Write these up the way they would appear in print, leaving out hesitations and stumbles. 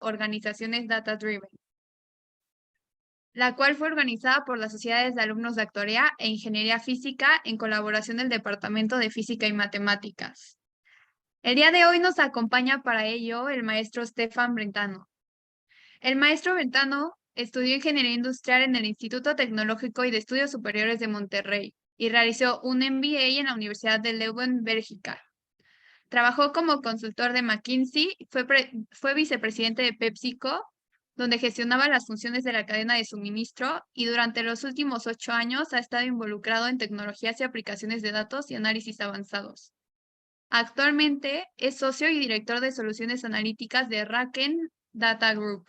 Organizaciones Data Driven, la cual fue organizada por las sociedades de alumnos de Actuaría e Ingeniería Física en colaboración del Departamento de Física y Matemáticas. El día de hoy nos acompaña para ello el maestro Stefan Brentano. El maestro Brentano estudió Ingeniería Industrial en el Instituto Tecnológico y de Estudios Superiores de Monterrey y realizó un MBA en la Universidad de Leuven, Bélgica. Trabajó como consultor de McKinsey, fue vicepresidente de PepsiCo, donde gestionaba las funciones de la cadena de suministro, y durante los últimos 8 años ha estado involucrado en tecnologías y aplicaciones de datos y análisis avanzados. Actualmente es socio y director de soluciones analíticas de Raken Data Group.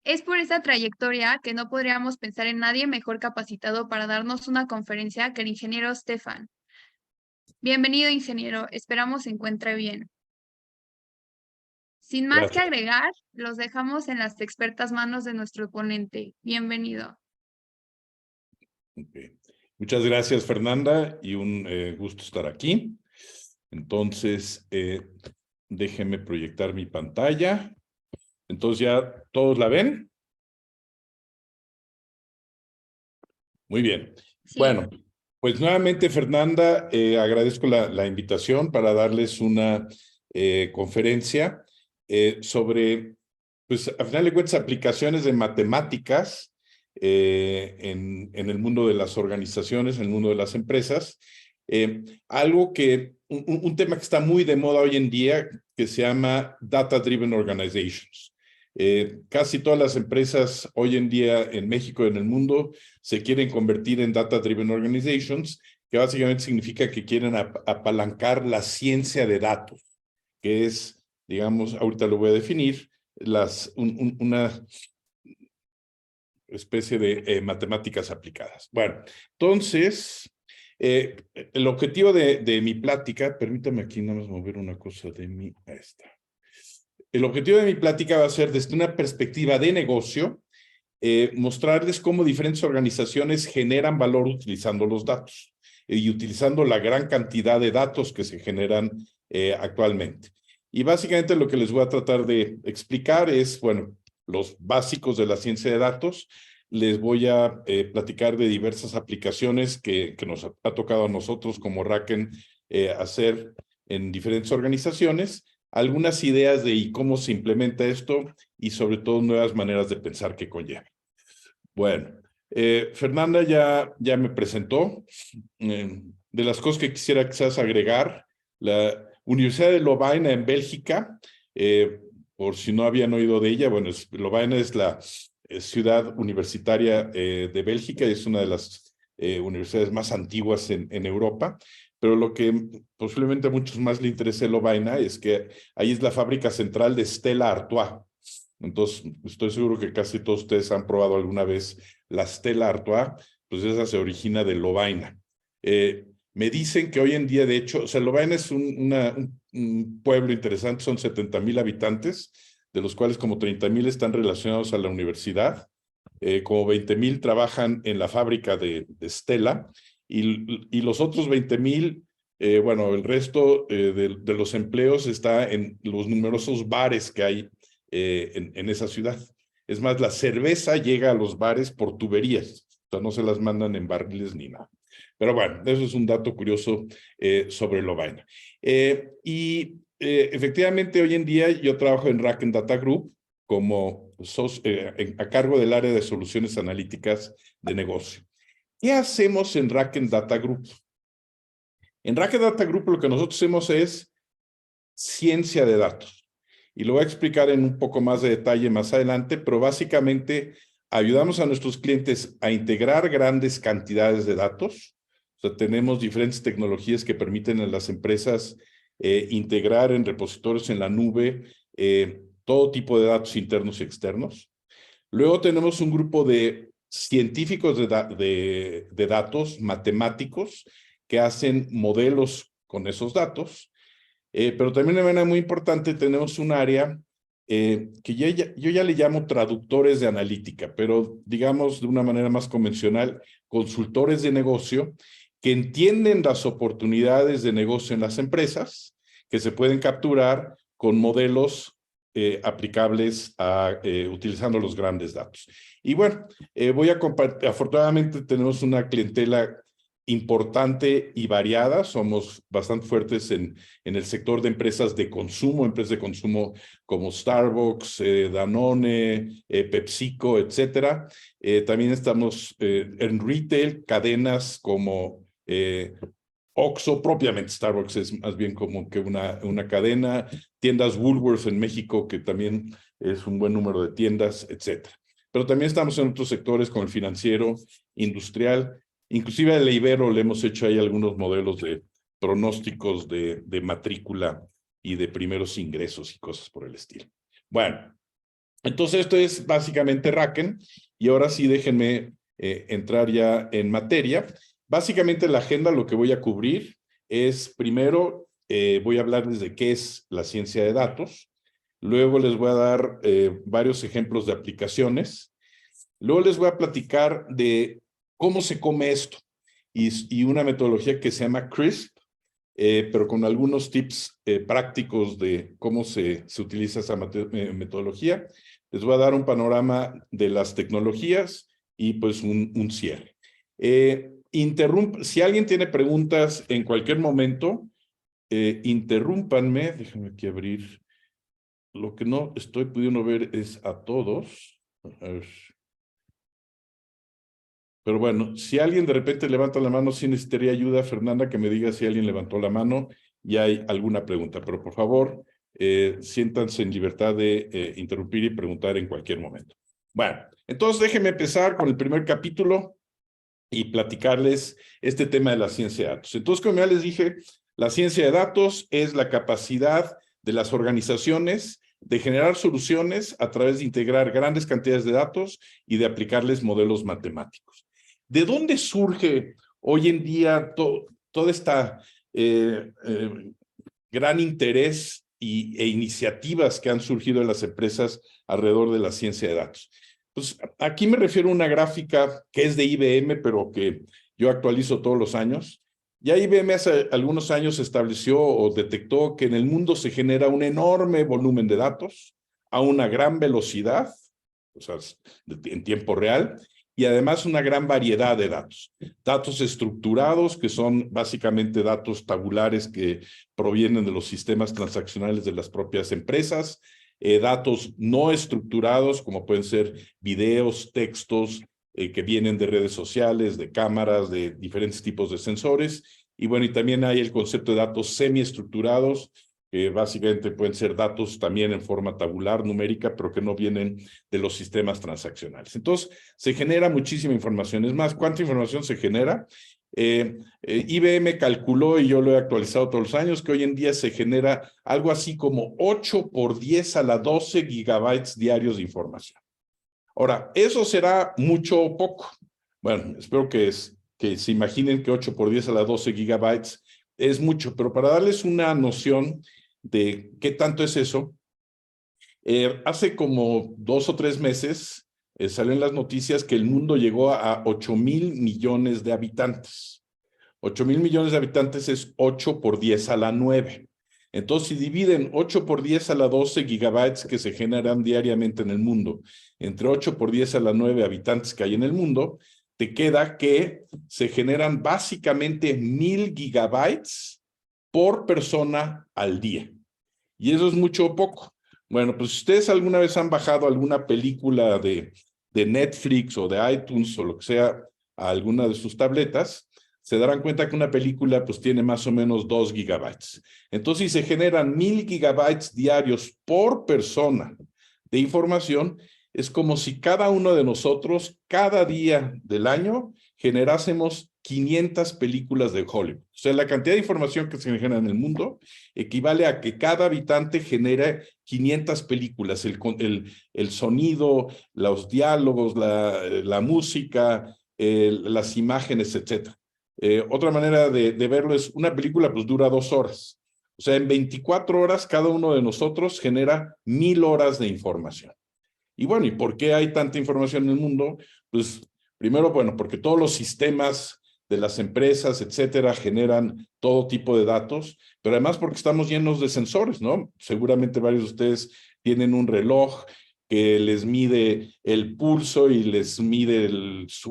Es por esta trayectoria que no podríamos pensar en nadie mejor capacitado para darnos una conferencia que el ingeniero Stefan. Bienvenido, ingeniero. Esperamos se encuentre bien. Sin más que agregar, los dejamos en las expertas manos de nuestro ponente. Bienvenido. Okay. Muchas gracias, Fernanda, y un gusto estar aquí. Entonces, déjenme proyectar mi pantalla. Entonces, ¿ya todos la ven? Muy bien. Sí. Bueno, pues nuevamente, Fernanda, agradezco la invitación para darles una conferencia sobre, pues, a final de cuentas, aplicaciones de matemáticas en el mundo de las organizaciones, en el mundo de las empresas. Algo que, un tema que está muy de moda hoy en día, que se llama Data Driven Organizations. Casi todas las empresas hoy en día en México y en el mundo se quieren convertir en Data Driven Organizations, que básicamente significa que quieren apalancar la ciencia de datos, que es, digamos, ahorita lo voy a definir, una especie de matemáticas aplicadas. Bueno, entonces, el objetivo de mi plática, permítame aquí nada más mover una cosa de mi, ahí está. El objetivo de mi plática va a ser desde una perspectiva de negocio, mostrarles cómo diferentes organizaciones generan valor utilizando los datos y utilizando la gran cantidad de datos que se generan actualmente. Y básicamente lo que les voy a tratar de explicar es, bueno, los básicos de la ciencia de datos. Les voy a platicar de diversas aplicaciones que nos ha tocado a nosotros como Raken hacer en diferentes organizaciones, algunas ideas de cómo se implementa esto y sobre todo nuevas maneras de pensar que conlleva. Bueno, Fernanda ya me presentó. De las cosas que quisiera quizás agregar, la Universidad de Lovaina en Bélgica, por si no habían oído de ella, bueno, Lovaina es la ciudad universitaria de Bélgica, es una de las universidades más antiguas en Europa. Pero lo que posiblemente a muchos más le interese Lovaina es que ahí es la fábrica central de Stella Artois. Entonces, estoy seguro que casi todos ustedes han probado alguna vez la Stella Artois, pues esa se origina de Lovaina. Me dicen que hoy en día, de hecho, o sea, Lovaina es un pueblo interesante, son 70,000 habitantes, de los cuales como 30,000 están relacionados a la universidad, como 20,000 trabajan en la fábrica de Stella, y los otros 20,000, bueno, el resto de los empleos está en los numerosos bares que hay en esa ciudad. Es más, la cerveza llega a los bares por tuberías, o sea, no se las mandan en barriles ni nada. Pero bueno, eso es un dato curioso sobre Lovaina. Efectivamente, hoy en día yo trabajo en Raken Data Group como a cargo del área de soluciones analíticas de negocio. ¿Qué hacemos en Raken Data Group? En Raken Data Group lo que nosotros hacemos es ciencia de datos. Y lo voy a explicar en un poco más de detalle más adelante, pero básicamente ayudamos a nuestros clientes a integrar grandes cantidades de datos. O sea, tenemos diferentes tecnologías que permiten a las empresas integrar en repositorios en la nube todo tipo de datos internos y externos. Luego tenemos un grupo de científicos de datos, matemáticos, que hacen modelos con esos datos. Pero también de manera muy importante tenemos un área que yo ya le llamo traductores de analítica, pero digamos de una manera más convencional, consultores de negocio que entienden las oportunidades de negocio en las empresas, que se pueden capturar con modelos aplicables a utilizando los grandes datos. Y bueno, voy a compartir, afortunadamente tenemos una clientela importante y variada, somos bastante fuertes en el sector de empresas de consumo como Starbucks, Danone, PepsiCo, etcétera. También estamos en retail, cadenas como Oxxo, propiamente Starbucks es más bien como que una cadena, tiendas Woolworth en México, que también es un buen número de tiendas, etcétera. Pero también estamos en otros sectores como el financiero, industrial, inclusive al Ibero le hemos hecho ahí algunos modelos de pronósticos de matrícula y de primeros ingresos y cosas por el estilo. Bueno, entonces esto es básicamente Raken, y ahora sí déjenme entrar ya en materia. Básicamente la agenda, lo que voy a cubrir es, primero, voy a hablarles de qué es la ciencia de datos. Luego les voy a dar varios ejemplos de aplicaciones. Luego les voy a platicar de cómo se come esto y una metodología que se llama CRISP, pero con algunos tips prácticos de cómo se utiliza esa metodología. Les voy a dar un panorama de las tecnologías y pues un cierre. Si alguien tiene preguntas en cualquier momento, interrúmpanme. Déjenme aquí abrir. Lo que no estoy pudiendo ver es a todos. A ver. Pero bueno, si alguien de repente levanta la mano, sí necesitaría ayuda, Fernanda, que me diga si alguien levantó la mano y hay alguna pregunta. Pero por favor, siéntanse en libertad de interrumpir y preguntar en cualquier momento. Bueno, entonces déjenme empezar con el primer capítulo y platicarles este tema de la ciencia de datos. Entonces, como ya les dije, la ciencia de datos es la capacidad de las organizaciones de generar soluciones a través de integrar grandes cantidades de datos y de aplicarles modelos matemáticos. ¿De dónde surge hoy en día toda esta gran interés e iniciativas que han surgido en las empresas alrededor de la ciencia de datos? Pues aquí me refiero a una gráfica que es de IBM, pero que yo actualizo todos los años. Ya IBM hace algunos años estableció o detectó que en el mundo se genera un enorme volumen de datos a una gran velocidad, o sea, en tiempo real, y además una gran variedad de datos. Datos estructurados, que son básicamente datos tabulares que provienen de los sistemas transaccionales de las propias empresas, datos no estructurados, como pueden ser videos, textos, que vienen de redes sociales, de cámaras, de diferentes tipos de sensores. Y bueno, y también hay el concepto de datos semiestructurados, que básicamente pueden ser datos también en forma tabular, numérica, pero que no vienen de los sistemas transaccionales. Entonces, se genera muchísima información. Es más, ¿cuánta información se genera? IBM calculó, y yo lo he actualizado todos los años, que hoy en día se genera algo así como 8 por 10 a la 12 gigabytes diarios de información. Ahora, ¿eso será mucho o poco? Bueno, espero que se imaginen que 8 por 10 a la 12 gigabytes es mucho, pero para darles una noción de qué tanto es eso, hace como 2 o 3 meses salió en las noticias que el mundo llegó a 8,000 millones de habitantes. 8,000 millones de habitantes es 8 por 10 a la 9. Entonces, si dividen 8 por 10 a la 12 gigabytes que se generan diariamente en el mundo, entre 8 por 10 a la 9 habitantes que hay en el mundo, te queda que se generan básicamente 1,000 gigabytes por persona al día. Y eso es mucho o poco. Bueno, pues si ustedes alguna vez han bajado alguna película de Netflix o de iTunes o lo que sea a alguna de sus tabletas, se darán cuenta que una película pues tiene más o menos 2 gigabytes. Entonces, si se generan 1,000 gigabytes diarios por persona de información, es como si cada uno de nosotros, cada día del año, generásemos 500 películas de Hollywood. O sea, la cantidad de información que se genera en el mundo equivale a que cada habitante genere 500 películas, el sonido, los diálogos, la música, las imágenes, etc. Otra manera de verlo es, una película pues dura 2 horas. O sea, en 24 horas cada uno de nosotros genera 1,000 horas de información. Y bueno, ¿y por qué hay tanta información en el mundo? Pues primero, bueno, porque todos los sistemas de las empresas, etcétera, generan todo tipo de datos, pero además porque estamos llenos de sensores, ¿no? Seguramente varios de ustedes tienen un reloj que les mide el pulso y les mide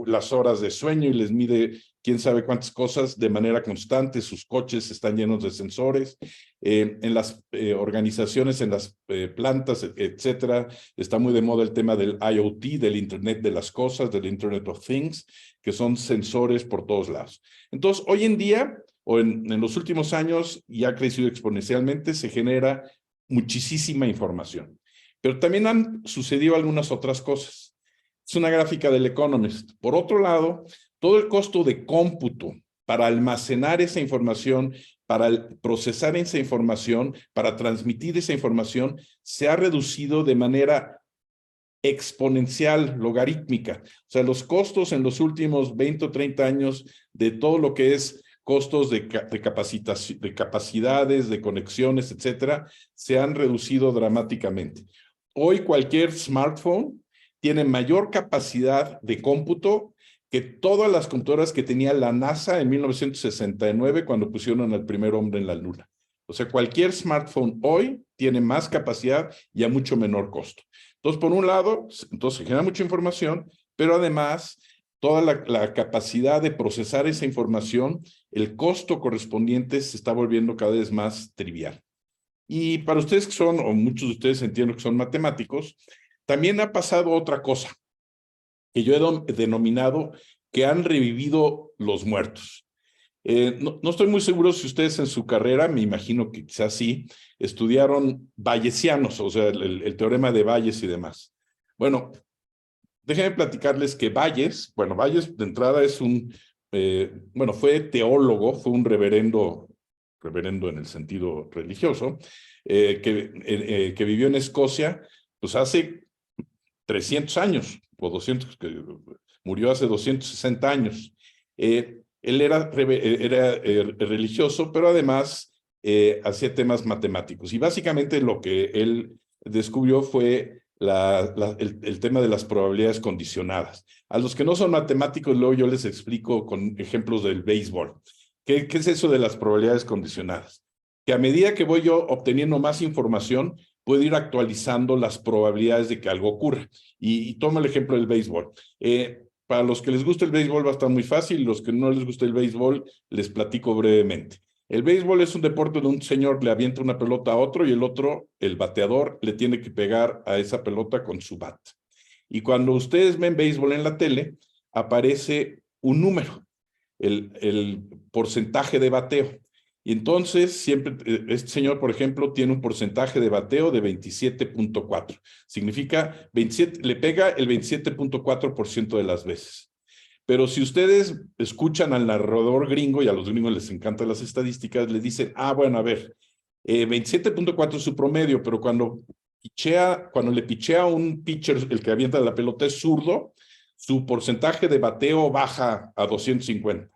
las horas de sueño y les mide quién sabe cuántas cosas de manera constante. Sus coches están llenos de sensores. En las organizaciones, en las plantas, etcétera, está muy de moda el tema del IoT, del Internet de las cosas, del Internet of Things, que son sensores por todos lados. Entonces, hoy en día, o en los últimos años, y ha crecido exponencialmente, se genera muchísima información. Pero también han sucedido algunas otras cosas. Es una gráfica del Economist. Por otro lado, todo el costo de cómputo para almacenar esa información, para procesar esa información, para transmitir esa información, se ha reducido de manera exponencial, logarítmica. O sea, los costos en los últimos 20 o 30 años de todo lo que es costos de capacitación, de capacidades, de conexiones, etcétera, se han reducido dramáticamente. Hoy cualquier smartphone tiene mayor capacidad de cómputo que todas las computadoras que tenía la NASA en 1969 cuando pusieron al primer hombre en la Luna. O sea, cualquier smartphone hoy tiene más capacidad y a mucho menor costo. Entonces, por un lado, entonces se genera mucha información, pero además toda la capacidad de procesar esa información, el costo correspondiente se está volviendo cada vez más trivial. Y para ustedes que son, o muchos de ustedes entiendo que son matemáticos, también ha pasado otra cosa que yo he denominado que han revivido los muertos. No estoy muy seguro si ustedes en su carrera, me imagino que quizás sí, estudiaron bayesianos, o sea, el teorema de Bayes y demás. Bueno, déjenme platicarles que Bayes, bueno, Bayes de entrada es fue teólogo, fue un reverendo en el sentido religioso, que vivió en Escocia, pues hace 300 años, o 200, que murió hace 260 años. Él era religioso, pero además hacía temas matemáticos. Y básicamente lo que él descubrió fue el tema de las probabilidades condicionadas. A los que no son matemáticos, luego yo les explico con ejemplos del béisbol. ¿Qué es eso de las probabilidades condicionadas? Que a medida que voy yo obteniendo más información, puedo ir actualizando las probabilidades de que algo ocurra. Y tomo el ejemplo del béisbol. Para los que les gusta el béisbol va a estar muy fácil, los que no les gusta el béisbol les platico brevemente. El béisbol es un deporte donde un señor le avienta una pelota a otro y el otro, el bateador, le tiene que pegar a esa pelota con su bat. Y cuando ustedes ven béisbol en la tele, aparece un número, el porcentaje de bateo. Y entonces, siempre, este señor, por ejemplo, tiene un porcentaje de bateo de 27.4. Significa, 27, le pega el 27.4% de las veces. Pero si ustedes escuchan al narrador gringo, y a los gringos les encantan las estadísticas, les dicen, bueno, a ver, 27.4 es su promedio, pero cuando le pichea a un pitcher, el que avienta la pelota es zurdo, su porcentaje de bateo baja a 250.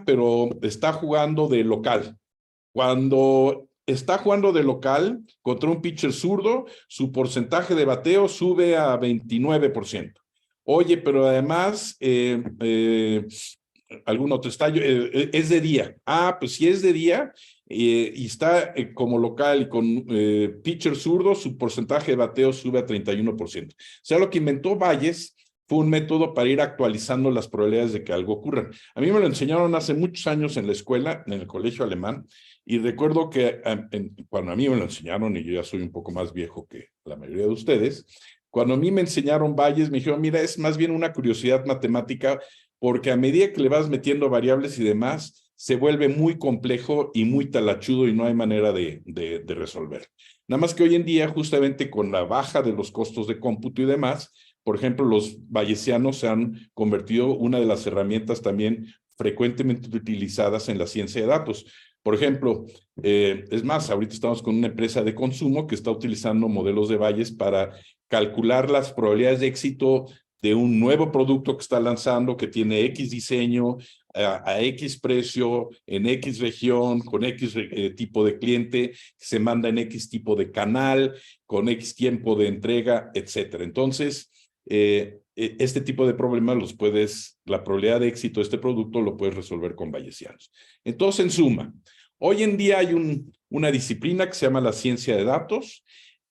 Pero está jugando de local. Cuando está jugando de local contra un pitcher zurdo, su porcentaje de bateo sube a 29%. Oye, pero además, algún otro estadio, es de día. Pues si es de día y está como local y con pitcher zurdo, su porcentaje de bateo sube a 31%. O sea, lo que inventó Bayes fue un método para ir actualizando las probabilidades de que algo ocurra. A mí me lo enseñaron hace muchos años en la escuela, en el colegio alemán, y recuerdo que cuando a mí me lo enseñaron, y yo ya soy un poco más viejo que la mayoría de ustedes, cuando a mí me enseñaron Bayes, me dijeron, mira, es más bien una curiosidad matemática, porque a medida que le vas metiendo variables y demás, se vuelve muy complejo y muy talachudo y no hay manera de resolver. Nada más que hoy en día, justamente con la baja de los costos de cómputo y demás, por ejemplo, los bayesianos se han convertido una de las herramientas también frecuentemente utilizadas en la ciencia de datos. Por ejemplo, es más, ahorita estamos con una empresa de consumo que está utilizando modelos de Bayes para calcular las probabilidades de éxito de un nuevo producto que está lanzando, que tiene X diseño, a X precio, en X región, con X tipo de cliente, se manda en X tipo de canal, con X tiempo de entrega, etcétera. Entonces, este tipo de problemas la probabilidad de éxito de este producto lo puedes resolver con bayesianos. Entonces, en suma, hoy en día hay una disciplina que se llama la ciencia de datos,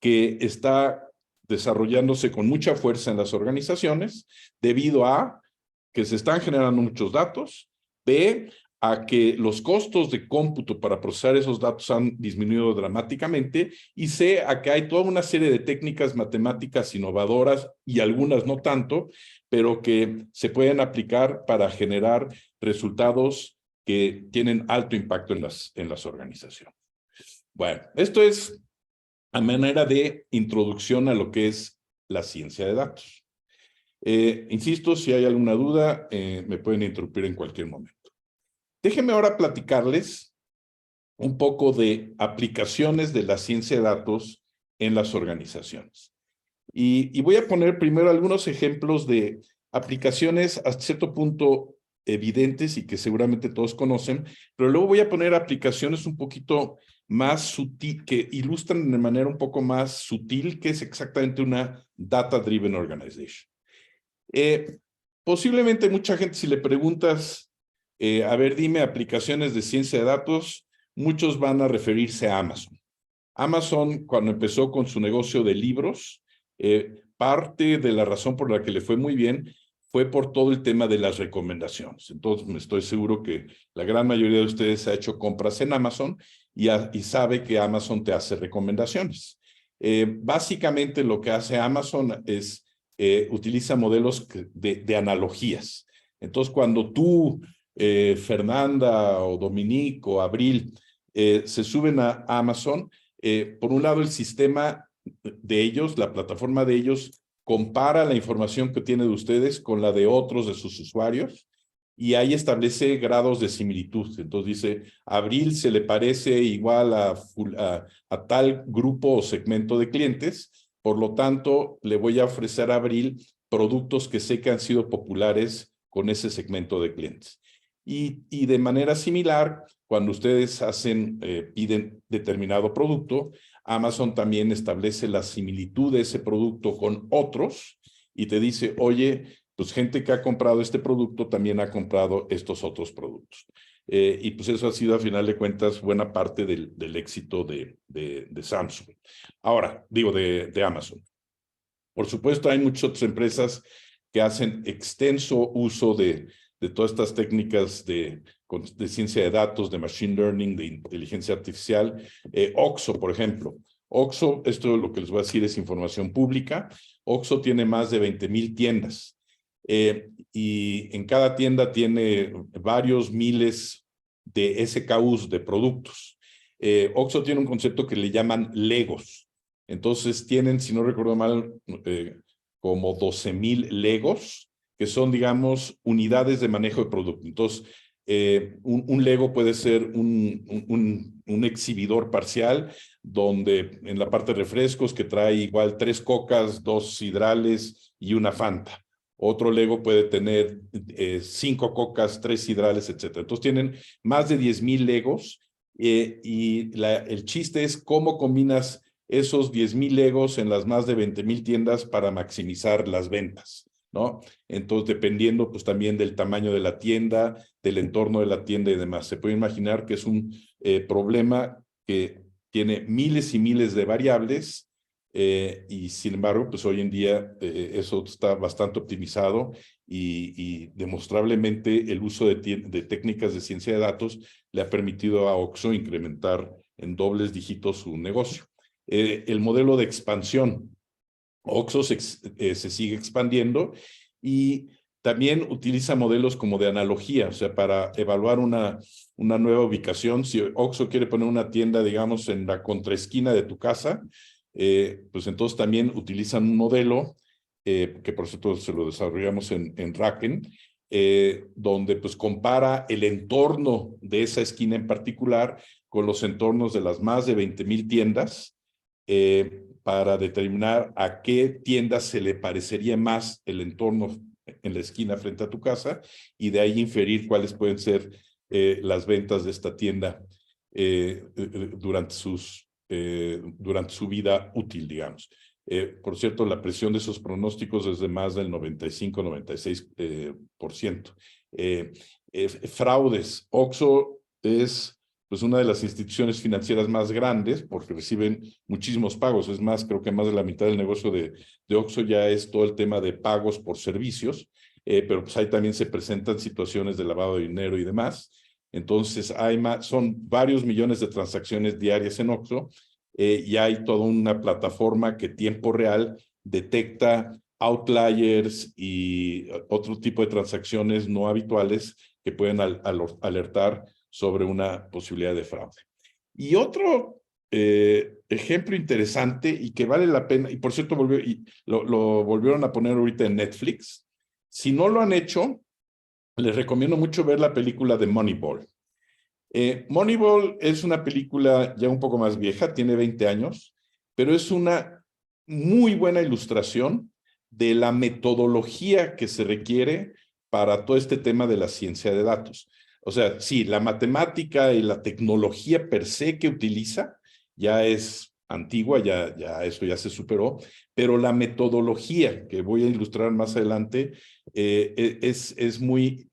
que está desarrollándose con mucha fuerza en las organizaciones debido a que se están generando muchos datos, B, a que los costos de cómputo para procesar esos datos han disminuido dramáticamente, y C, a que hay toda una serie de técnicas matemáticas innovadoras, y algunas no tanto, pero que se pueden aplicar para generar resultados que tienen alto impacto en las organizaciones. Bueno, esto es a manera de introducción a lo que es la ciencia de datos. Insisto, si hay alguna duda, me pueden interrumpir en cualquier momento. Déjenme ahora platicarles un poco de aplicaciones de la ciencia de datos en las organizaciones. Y voy a poner primero algunos ejemplos de aplicaciones hasta cierto punto evidentes y que seguramente todos conocen, pero luego voy a poner aplicaciones un poquito más sutil, que ilustran de manera un poco más sutil qué es exactamente una Data-Driven Organization. Posiblemente mucha gente, si le preguntas, a ver, dime aplicaciones de ciencia de datos, muchos van a referirse a Amazon. Amazon, cuando empezó con su negocio de libros, parte de la razón por la que le fue muy bien fue por todo el tema de las recomendaciones. Entonces, me estoy seguro que la gran mayoría de ustedes ha hecho compras en Amazon y sabe que Amazon te hace recomendaciones. Básicamente lo que hace Amazon es utiliza modelos de analogías. Entonces, cuando tú, Fernanda o Dominique o Abril se suben a Amazon, por un lado el sistema de ellos, la plataforma de ellos, compara la información que tiene de ustedes con la de otros de sus usuarios y ahí establece grados de similitud. Entonces dice, Abril se le parece igual a tal grupo o segmento de clientes, por lo tanto, le voy a ofrecer a Abril productos que sé que han sido populares con ese segmento de clientes. Y de manera similar, cuando ustedes piden determinado producto, Amazon también establece la similitud de ese producto con otros y te dice, oye, pues gente que ha comprado este producto también ha comprado estos otros productos. Y pues eso ha sido, a final de cuentas, buena parte del éxito de Samsung. Ahora, digo, de Amazon. Por supuesto, hay muchas otras empresas que hacen extenso uso de todas estas técnicas de ciencia de datos, de machine learning, de inteligencia artificial. Oxxo, por ejemplo. Oxxo, esto lo que les voy a decir es información pública. Oxxo tiene más de 20,000 tiendas. Y en cada tienda tiene varios miles de SKUs, de productos. Oxxo tiene un concepto que le llaman Legos. Entonces tienen, si no recuerdo mal, como 12,000 Legos, que son, digamos, unidades de manejo de producto. Entonces, un Lego puede ser un exhibidor parcial, donde en la parte de refrescos que trae igual 3 cocas, 2 sidrales y una Fanta. Otro Lego puede tener 5 cocas, 3 sidrales, etc. Entonces tienen más de 10,000 Legos y el chiste es cómo combinas esos 10,000 Legos en las más de 20,000 tiendas para maximizar las ventas, ¿no? Entonces, dependiendo pues también del tamaño de la tienda, del entorno de la tienda y demás. Se puede imaginar que es un problema que tiene miles y miles de variables y sin embargo, pues hoy en día eso está bastante optimizado y demostrablemente el uso de técnicas de ciencia de datos le ha permitido a Oxxo incrementar en dobles dígitos su negocio. El modelo de expansión. Oxxo se sigue expandiendo y también utiliza modelos como de analogía, o sea, para evaluar una nueva ubicación. Si Oxxo quiere poner una tienda, digamos, en la contraesquina de tu casa, pues entonces también utilizan un modelo, que por cierto se lo desarrollamos en Racken, donde pues compara el entorno de esa esquina en particular con los entornos de las más de 20,000 tiendas, para determinar a qué tienda se le parecería más el entorno en la esquina frente a tu casa y de ahí inferir cuáles pueden ser las ventas de esta tienda durante su vida útil, digamos. Por cierto, la presión de esos pronósticos es de más del 95-96%. Fraudes. Oxxo es pues una de las instituciones financieras más grandes, porque reciben muchísimos pagos. Es más, creo que más de la mitad del negocio de Oxxo ya es todo el tema de pagos por servicios, pero pues ahí también se presentan situaciones de lavado de dinero y demás. Entonces, son varios millones de transacciones diarias en Oxxo, y hay toda una plataforma que tiempo real detecta outliers y otro tipo de transacciones no habituales que pueden alertar sobre una posibilidad de fraude. Y otro ejemplo interesante y que vale la pena, y por cierto lo volvieron a poner ahorita en Netflix. Si no lo han hecho, les recomiendo mucho ver la película de Moneyball. Moneyball es una película ya un poco más vieja, tiene 20 años, pero es una muy buena ilustración de la metodología que se requiere para todo este tema de la ciencia de datos. O sea, sí, la matemática y la tecnología per se que utiliza ya es antigua, eso ya se superó, pero la metodología que voy a ilustrar más adelante es muy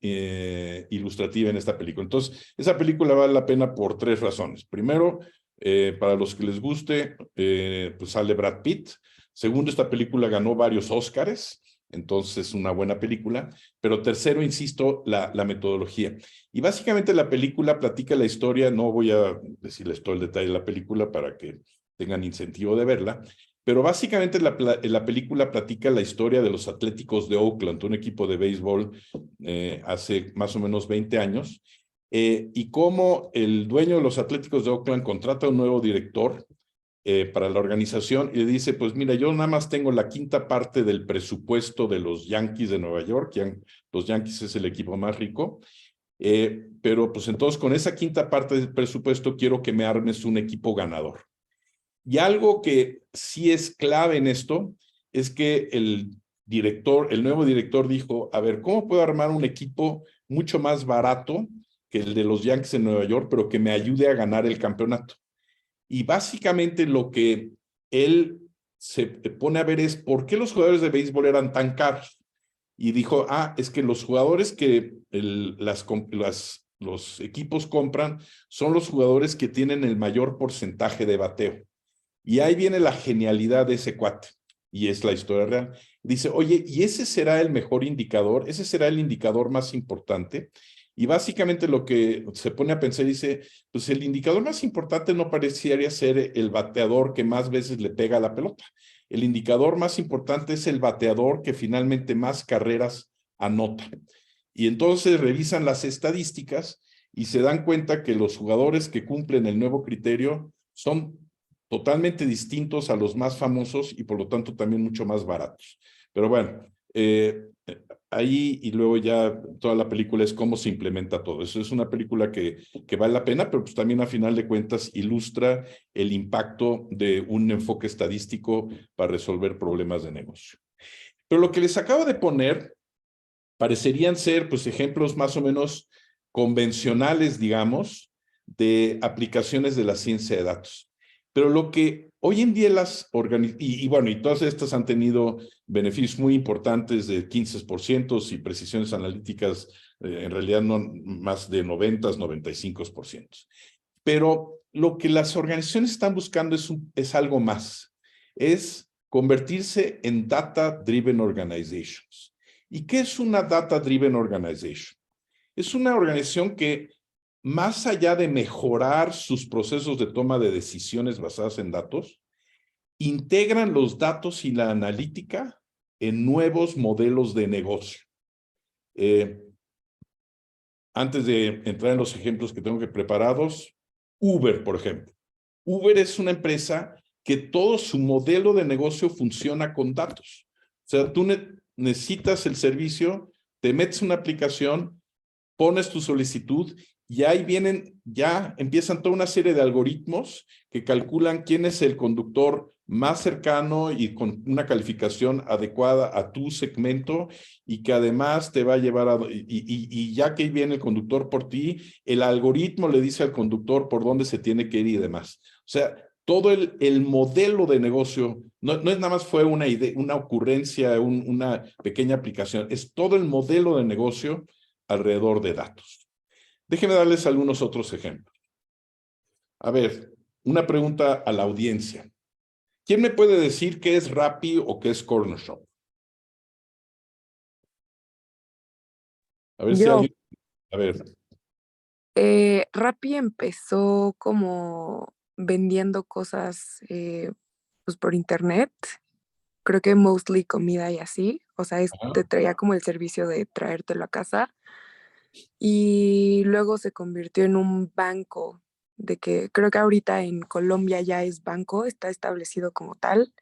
ilustrativa en esta película. Entonces, esa película vale la pena por 3 razones. Primero, para los que les guste, pues sale Brad Pitt. Segundo, esta película ganó varios Óscares, entonces es una buena película. Pero tercero, insisto, la metodología. Y básicamente la película platica la historia, no voy a decirles todo el detalle de la película para que tengan incentivo de verla, pero básicamente la película platica la historia de los Atléticos de Oakland, un equipo de béisbol hace más o menos 20 años, y cómo el dueño de los Atléticos de Oakland contrata un nuevo director para la organización y le dice, pues mira, yo nada más tengo la quinta parte del presupuesto de los Yankees de Nueva York. Los Yankees es el equipo más rico, pero pues entonces con esa quinta parte del presupuesto quiero que me armes un equipo ganador. Y algo que sí es clave en esto es que el nuevo director dijo, a ver, ¿cómo puedo armar un equipo mucho más barato que el de los Yankees en Nueva York, pero que me ayude a ganar el campeonato? Y básicamente lo que él se pone a ver es por qué los jugadores de béisbol eran tan caros. Y dijo, es que los jugadores que los equipos compran son los jugadores que tienen el mayor porcentaje de bateo. Y ahí viene la genialidad de ese cuate, y es la historia real. Dice, oye, ¿y ese será el mejor indicador? ¿Ese será el indicador más importante? Y básicamente lo que se pone a pensar, dice, pues el indicador más importante no parecería ser el bateador que más veces le pega a la pelota. El indicador más importante es el bateador que finalmente más carreras anota. Y entonces revisan las estadísticas y se dan cuenta que los jugadores que cumplen el nuevo criterio son totalmente distintos a los más famosos y por lo tanto también mucho más baratos. Pero bueno, ahí y luego ya toda la película es cómo se implementa todo. Eso es una película que vale la pena, pero pues también a final de cuentas ilustra el impacto de un enfoque estadístico para resolver problemas de negocio. Pero lo que les acabo de poner parecerían ser pues ejemplos más o menos convencionales, digamos, de aplicaciones de la ciencia de datos. Pero lo que hoy en día y todas estas han tenido beneficios muy importantes de 15% y precisiones analíticas, en realidad no más de 95%. Pero lo que las organizaciones están buscando es algo más, es convertirse en data-driven organizations. ¿Y qué es una data-driven organization? Es una organización que, más allá de mejorar sus procesos de toma de decisiones basadas en datos, integran los datos y la analítica en nuevos modelos de negocio. Antes de entrar en los ejemplos que tengo preparados, Uber, por ejemplo. Uber es una empresa que todo su modelo de negocio funciona con datos. O sea, tú necesitas el servicio, te metes una aplicación, pones tu solicitud y ahí ya empiezan toda una serie de algoritmos que calculan quién es el conductor más cercano y con una calificación adecuada a tu segmento y que además te va a llevar y ya que viene el conductor por ti, el algoritmo le dice al conductor por dónde se tiene que ir y demás. O sea, todo el modelo de negocio, no es nada más fue una idea, una ocurrencia, una pequeña aplicación, es todo el modelo de negocio alrededor de datos. Déjenme darles algunos otros ejemplos. A ver, una pregunta a la audiencia. ¿Quién me puede decir qué es Rappi o qué es Corner Shop? A ver si Yo, alguien... A ver, Rappi empezó como vendiendo cosas pues por internet, creo que mostly comida y así, o sea, te ajá. traía como el servicio de traértelo a casa y luego se convirtió en un banco, de que creo que ahorita en Colombia ya es banco, está establecido como tal,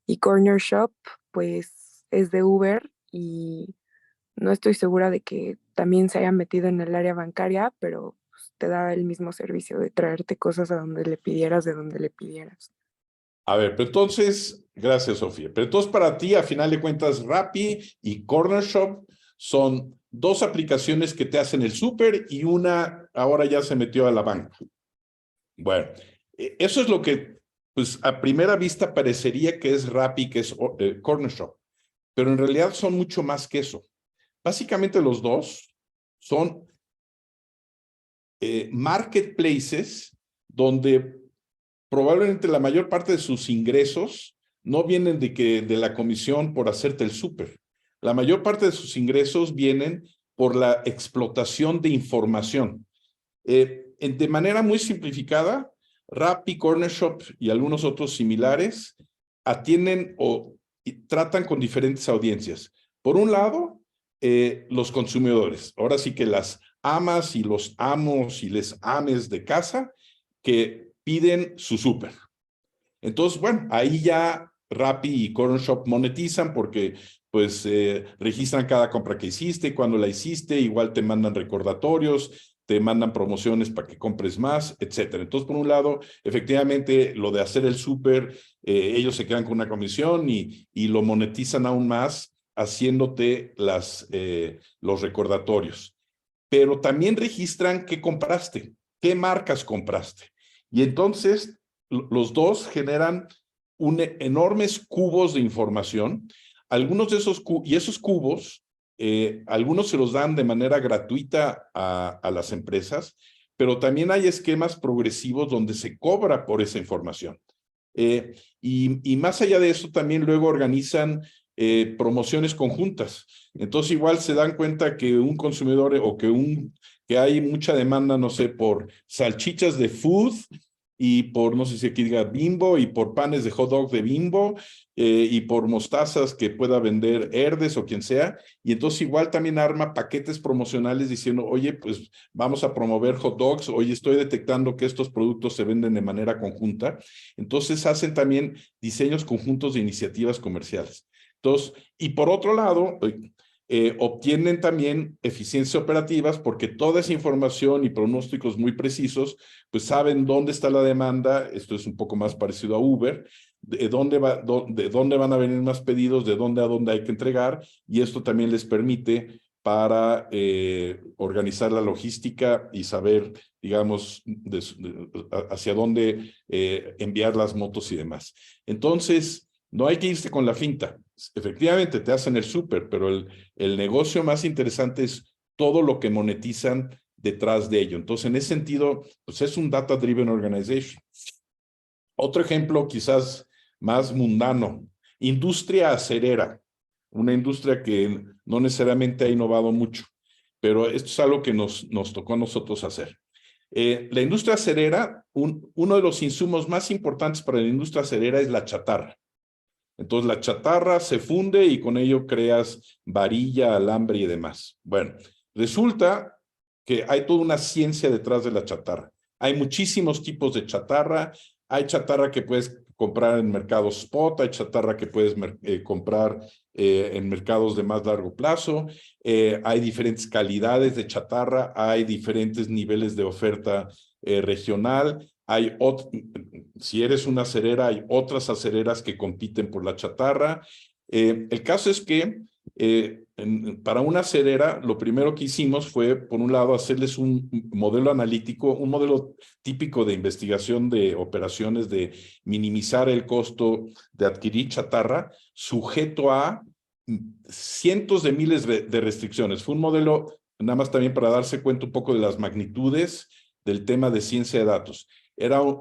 y Corner Shop pues es de Uber y no estoy segura de que también se haya metido en el área bancaria, pero pues, te da el mismo servicio de traerte cosas a donde le pidieras, de donde le pidieras. A ver, pero entonces, gracias, Sofía. Pero entonces para ti, a final de cuentas, Rappi y Corner Shop son dos aplicaciones que te hacen el súper y una ahora ya se metió a la banca. Bueno, eso es lo que, pues, a primera vista parecería que es Rappi, que es Corner Shop, pero en realidad son mucho más que eso. Básicamente los dos son marketplaces donde probablemente la mayor parte de sus ingresos no vienen de la comisión por hacerte el súper. La mayor parte de sus ingresos vienen por la explotación de información. De manera muy simplificada, Rappi, Corner Shop y algunos otros similares atienden y tratan con diferentes audiencias. Por un lado, los consumidores. Ahora sí que las amas y los amos y les ames de casa que piden su súper. Entonces, bueno, ahí ya Rappi y Corner Shop monetizan porque pues registran cada compra que hiciste, cuando la hiciste, igual te mandan recordatorios, te mandan promociones para que compres más, etcétera. Entonces, por un lado, efectivamente, lo de hacer el súper, ellos se quedan con una comisión y lo monetizan aún más haciéndote los recordatorios. Pero también registran qué compraste, qué marcas compraste. Y entonces los dos generan enormes cubos de información. Algunos de esos cubos, algunos se los dan de manera gratuita a las empresas, pero también hay esquemas progresivos donde se cobra por esa información. Y más allá de eso, también luego organizan promociones conjuntas. Entonces, igual se dan cuenta que un consumidor o que hay mucha demanda, no sé, por salchichas de food y por, no sé si aquí diga Bimbo, y por panes de hot dog de Bimbo, y por mostazas que pueda vender Herdes o quien sea. Y entonces igual también arma paquetes promocionales diciendo, oye, pues vamos a promover hot dogs, oye, estoy detectando que estos productos se venden de manera conjunta. Entonces hacen también diseños conjuntos de iniciativas comerciales. Entonces, y por otro lado, obtienen también eficiencias operativas porque toda esa información y pronósticos muy precisos, pues saben dónde está la demanda, esto es un poco más parecido a Uber, de dónde van a venir más pedidos, de dónde a dónde hay que entregar, y esto también les permite para organizar la logística y saber, digamos, hacia dónde enviar las motos y demás. Entonces, no hay que irse con la finta. Efectivamente, te hacen el súper, pero el negocio más interesante es todo lo que monetizan detrás de ello. Entonces, en ese sentido, pues es un data-driven organization. Otro ejemplo quizás más mundano, industria acerera, una industria que no necesariamente ha innovado mucho, pero esto es algo que nos tocó a nosotros hacer. La industria acerera, uno de los insumos más importantes para la industria acerera es la chatarra. Entonces la chatarra se funde y con ello creas varilla, alambre y demás. Bueno, resulta que hay toda una ciencia detrás de la chatarra. Hay muchísimos tipos de chatarra. Hay chatarra que puedes comprar en mercados spot, hay chatarra que puedes comprar en mercados de más largo plazo. Hay diferentes calidades de chatarra, hay diferentes niveles de oferta regional. Si eres una acerera, hay otras acereras que compiten por la chatarra. El caso es que para una acerera, lo primero que hicimos fue, por un lado, hacerles un modelo analítico, un modelo típico de investigación de operaciones, de minimizar el costo de adquirir chatarra, sujeto a cientos de miles de restricciones. Fue un modelo, nada más también para darse cuenta un poco de las magnitudes del tema de ciencia de datos.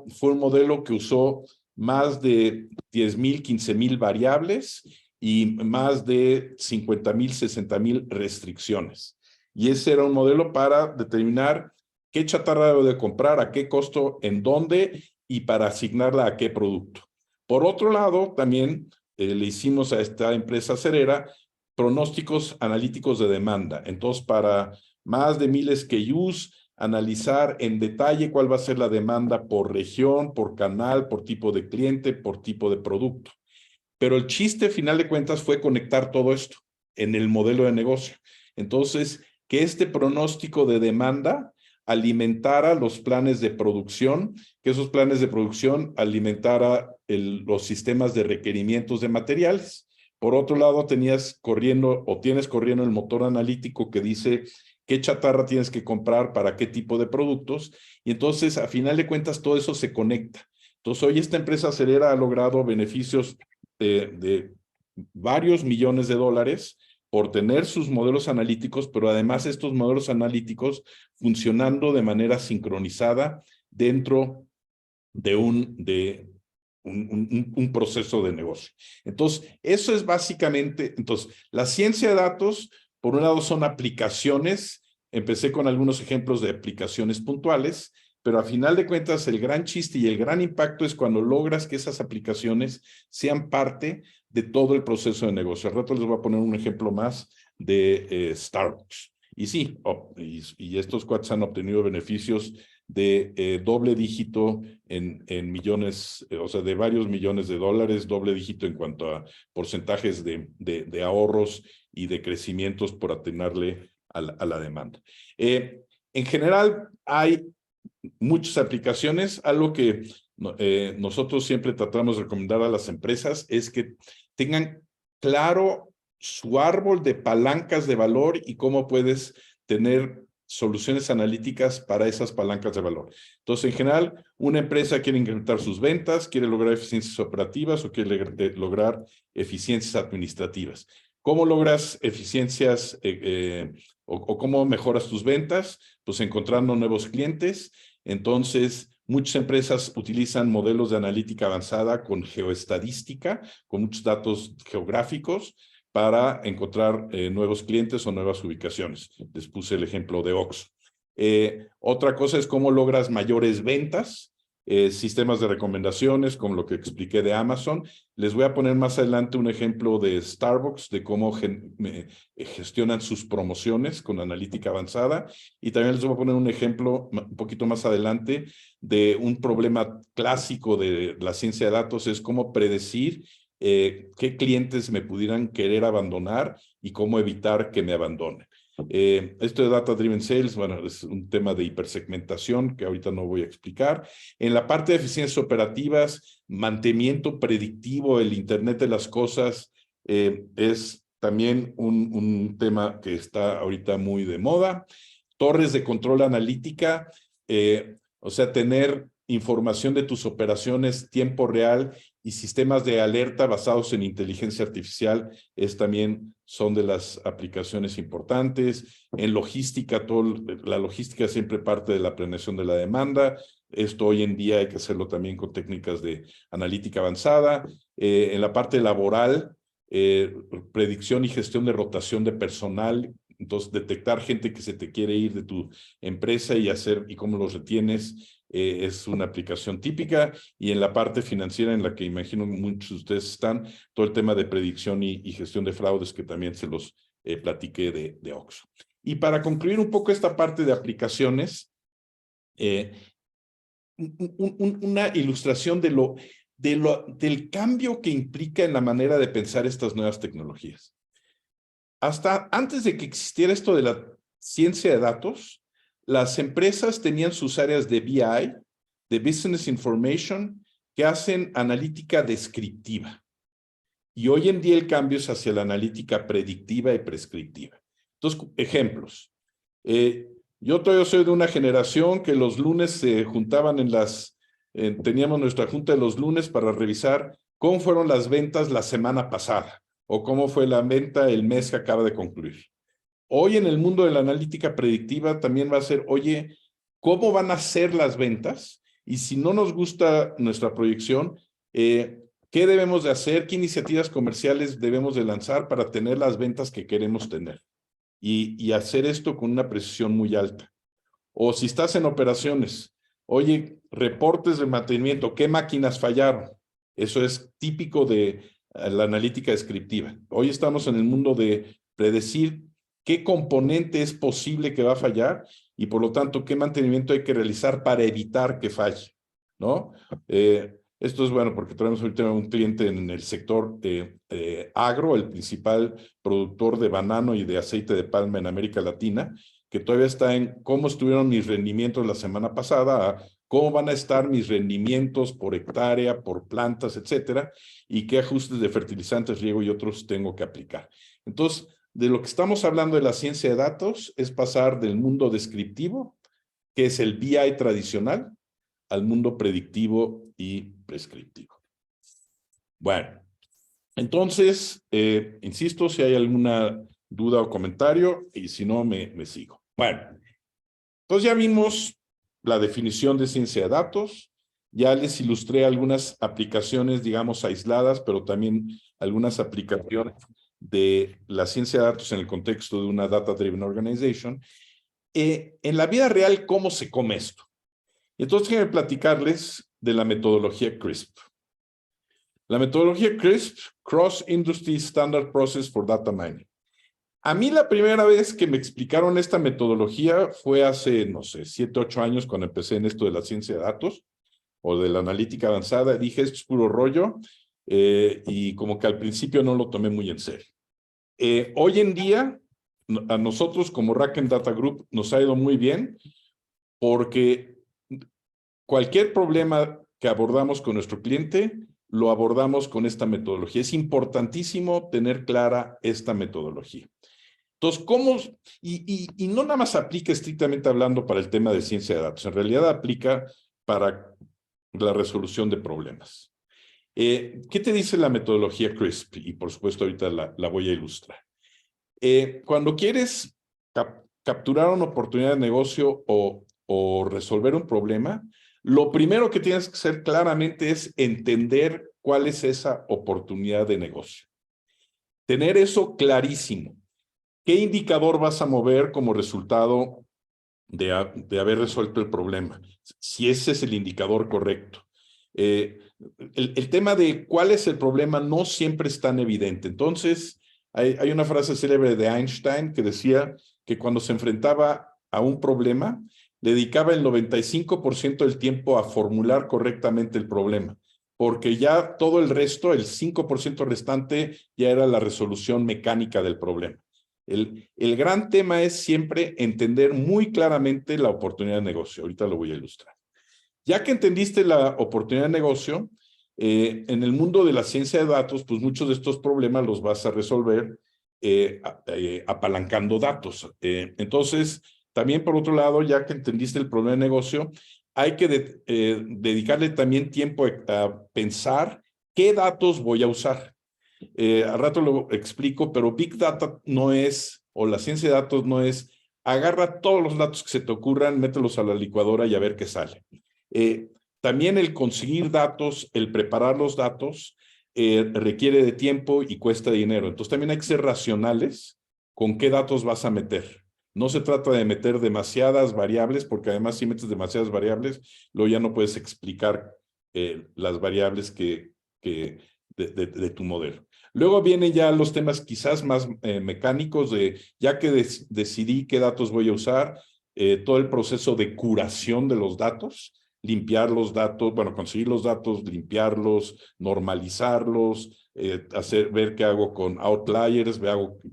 Fue un modelo que usó más de 10,000, 15,000 variables y más de 50,000, 60,000 restricciones. Y ese era un modelo para determinar qué chatarra debo de comprar, a qué costo, en dónde y para asignarla a qué producto. Por otro lado, también le hicimos a esta empresa cerera pronósticos analíticos de demanda. Entonces, para más de 1,000 SKUs, analizar en detalle cuál va a ser la demanda por región, por canal, por tipo de cliente, por tipo de producto. Pero el chiste, final de cuentas, fue conectar todo esto en el modelo de negocio. Entonces, que este pronóstico de demanda alimentara los planes de producción, que esos planes de producción alimentara los sistemas de requerimientos de materiales. Por otro lado, tienes corriendo el motor analítico que dice qué chatarra tienes que comprar para qué tipo de productos, y entonces, a final de cuentas, todo eso se conecta. Entonces, hoy esta empresa cerera ha logrado beneficios de varios millones de dólares por tener sus modelos analíticos, pero además estos modelos analíticos funcionando de manera sincronizada dentro de un proceso de negocio. Entonces, eso es básicamente, la ciencia de datos, por un lado, son aplicaciones. Empecé con algunos ejemplos de aplicaciones puntuales, pero a final de cuentas, el gran chiste y el gran impacto es cuando logras que esas aplicaciones sean parte de todo el proceso de negocio. Al rato les voy a poner un ejemplo más de Starbucks. Y sí, y estos cuates han obtenido beneficios de doble dígito en millones, o sea, de varios millones de dólares, doble dígito en cuanto a porcentajes de ahorros y de crecimientos por atinarle a la demanda. En general, hay muchas aplicaciones. Algo que nosotros siempre tratamos de recomendar a las empresas es que tengan claro su árbol de palancas de valor y cómo puedes tener soluciones analíticas para esas palancas de valor. Entonces, en general, una empresa quiere incrementar sus ventas, quiere lograr eficiencias operativas o quiere lograr eficiencias administrativas. ¿Cómo logras eficiencias o cómo mejoras tus ventas? Pues encontrando nuevos clientes. Entonces, muchas empresas utilizan modelos de analítica avanzada con geoestadística, con muchos datos geográficos, para encontrar nuevos clientes o nuevas ubicaciones. Les puse el ejemplo de Oxxo. Otra cosa es cómo logras mayores ventas, sistemas de recomendaciones, como lo que expliqué de Amazon. Les voy a poner más adelante un ejemplo de Starbucks, de cómo gestionan sus promociones con analítica avanzada. Y también les voy a poner un ejemplo un poquito más adelante de un problema clásico de la ciencia de datos, es cómo predecir qué clientes me pudieran querer abandonar y cómo evitar que me abandonen. Esto de Data Driven Sales, bueno, es un tema de hipersegmentación que ahorita no voy a explicar. En la parte de eficiencias operativas, mantenimiento predictivo, el Internet de las cosas, es también un tema que está ahorita muy de moda. Torres de control analítica, o sea, tener información de tus operaciones tiempo real y sistemas de alerta basados en inteligencia artificial son de las aplicaciones importantes. En logística, la logística es siempre parte de la planeación de la demanda. Esto hoy en día hay que hacerlo también con técnicas de analítica avanzada. En la parte laboral, predicción y gestión de rotación de personal. Entonces, detectar gente que se te quiere ir de tu empresa y cómo los retienes es una aplicación típica. Y en la parte financiera, en la que imagino muchos de ustedes están, todo el tema de predicción y gestión de fraudes, que también se los platiqué de Oxxo. Y para concluir un poco esta parte de aplicaciones, una ilustración del cambio que implica en la manera de pensar estas nuevas tecnologías. Hasta antes de que existiera esto de la ciencia de datos, las empresas tenían sus áreas de BI, de Business Information, que hacen analítica descriptiva. Y hoy en día el cambio es hacia la analítica predictiva y prescriptiva. Entonces, ejemplos. Yo todavía soy de una generación que los lunes se juntaban teníamos nuestra junta de los lunes para revisar cómo fueron las ventas la semana pasada o cómo fue la venta el mes que acaba de concluir. Hoy en el mundo de la analítica predictiva también va a ser, oye, ¿cómo van a ser las ventas? y si no nos gusta nuestra proyección, ¿qué debemos de hacer? ¿Qué iniciativas comerciales debemos de lanzar para tener las ventas que queremos tener? Y hacer esto con una precisión muy alta. O si estás en operaciones, oye, reportes de mantenimiento, ¿qué máquinas fallaron? Eso es típico de la analítica descriptiva. Hoy estamos en el mundo de predecir qué componente es posible que va a fallar y por lo tanto qué mantenimiento hay que realizar para evitar que falle, ¿no? Esto es bueno porque tenemos ahorita un cliente en el sector agro, el principal productor de banano y de aceite de palma en América Latina, que todavía está en cómo estuvieron mis rendimientos la semana pasada, a cómo van a estar mis rendimientos por hectárea, por plantas, etcétera, y qué ajustes de fertilizantes, riego y otros tengo que aplicar. Entonces, de lo que estamos hablando de la ciencia de datos es pasar del mundo descriptivo, que es el BI tradicional, al mundo predictivo y prescriptivo. Bueno, entonces, insisto, si hay alguna duda o comentario, y si no, me sigo. Bueno, entonces ya vimos la definición de ciencia de datos, ya les ilustré algunas aplicaciones, digamos, aisladas, pero también algunas aplicaciones de la ciencia de datos en el contexto de una data-driven organization. En la vida real, ¿cómo se come esto? Entonces, déjenme platicarles de la metodología CRISP. La metodología CRISP, Cross Industry Standard Process for Data Mining. A mí la primera vez que me explicaron esta metodología fue hace, no sé, 7, 8 años cuando empecé en esto de la ciencia de datos o de la analítica avanzada. Dije, esto es puro rollo y como que al principio no lo tomé muy en serio. Hoy en día, a nosotros como Racken Data Group nos ha ido muy bien porque cualquier problema que abordamos con nuestro cliente, lo abordamos con esta metodología. Es importantísimo tener clara esta metodología. Entonces, ¿cómo? Y no nada más aplica estrictamente hablando para el tema de ciencia de datos. En realidad aplica para la resolución de problemas. ¿Qué te dice la metodología CRISP? Y por supuesto ahorita la voy a ilustrar. Cuando quieres capturar una oportunidad de negocio o resolver un problema, lo primero que tienes que hacer claramente es entender cuál es esa oportunidad de negocio. Tener eso clarísimo. ¿Qué indicador vas a mover como resultado de haber resuelto el problema? Si ese es el indicador correcto. El tema de cuál es el problema no siempre es tan evidente. Entonces, hay una frase célebre de Einstein que decía que cuando se enfrentaba a un problema, dedicaba el 95% del tiempo a formular correctamente el problema, porque ya todo el resto, el 5% restante, ya era la resolución mecánica del problema. El gran tema es siempre entender muy claramente la oportunidad de negocio. Ahorita lo voy a ilustrar. Ya que entendiste la oportunidad de negocio, en el mundo de la ciencia de datos, pues muchos de estos problemas los vas a resolver apalancando datos. Entonces, también por otro lado, ya que entendiste el problema de negocio, hay que dedicarle también tiempo a pensar qué datos voy a usar. Al rato lo explico, pero Big Data no es, o la ciencia de datos no es, agarra todos los datos que se te ocurran, mételos a la licuadora y a ver qué sale. También el conseguir datos, el preparar los datos, requiere de tiempo y cuesta dinero. Entonces también hay que ser racionales con qué datos vas a meter. No se trata de meter demasiadas variables, porque además si metes demasiadas variables, luego ya no puedes explicar las variables de tu modelo. Luego vienen ya los temas quizás más mecánicos de, ya que decidí qué datos voy a usar, todo el proceso de curación de los datos, limpiar los datos, bueno, conseguir los datos, limpiarlos, normalizarlos, ver qué hago con outliers,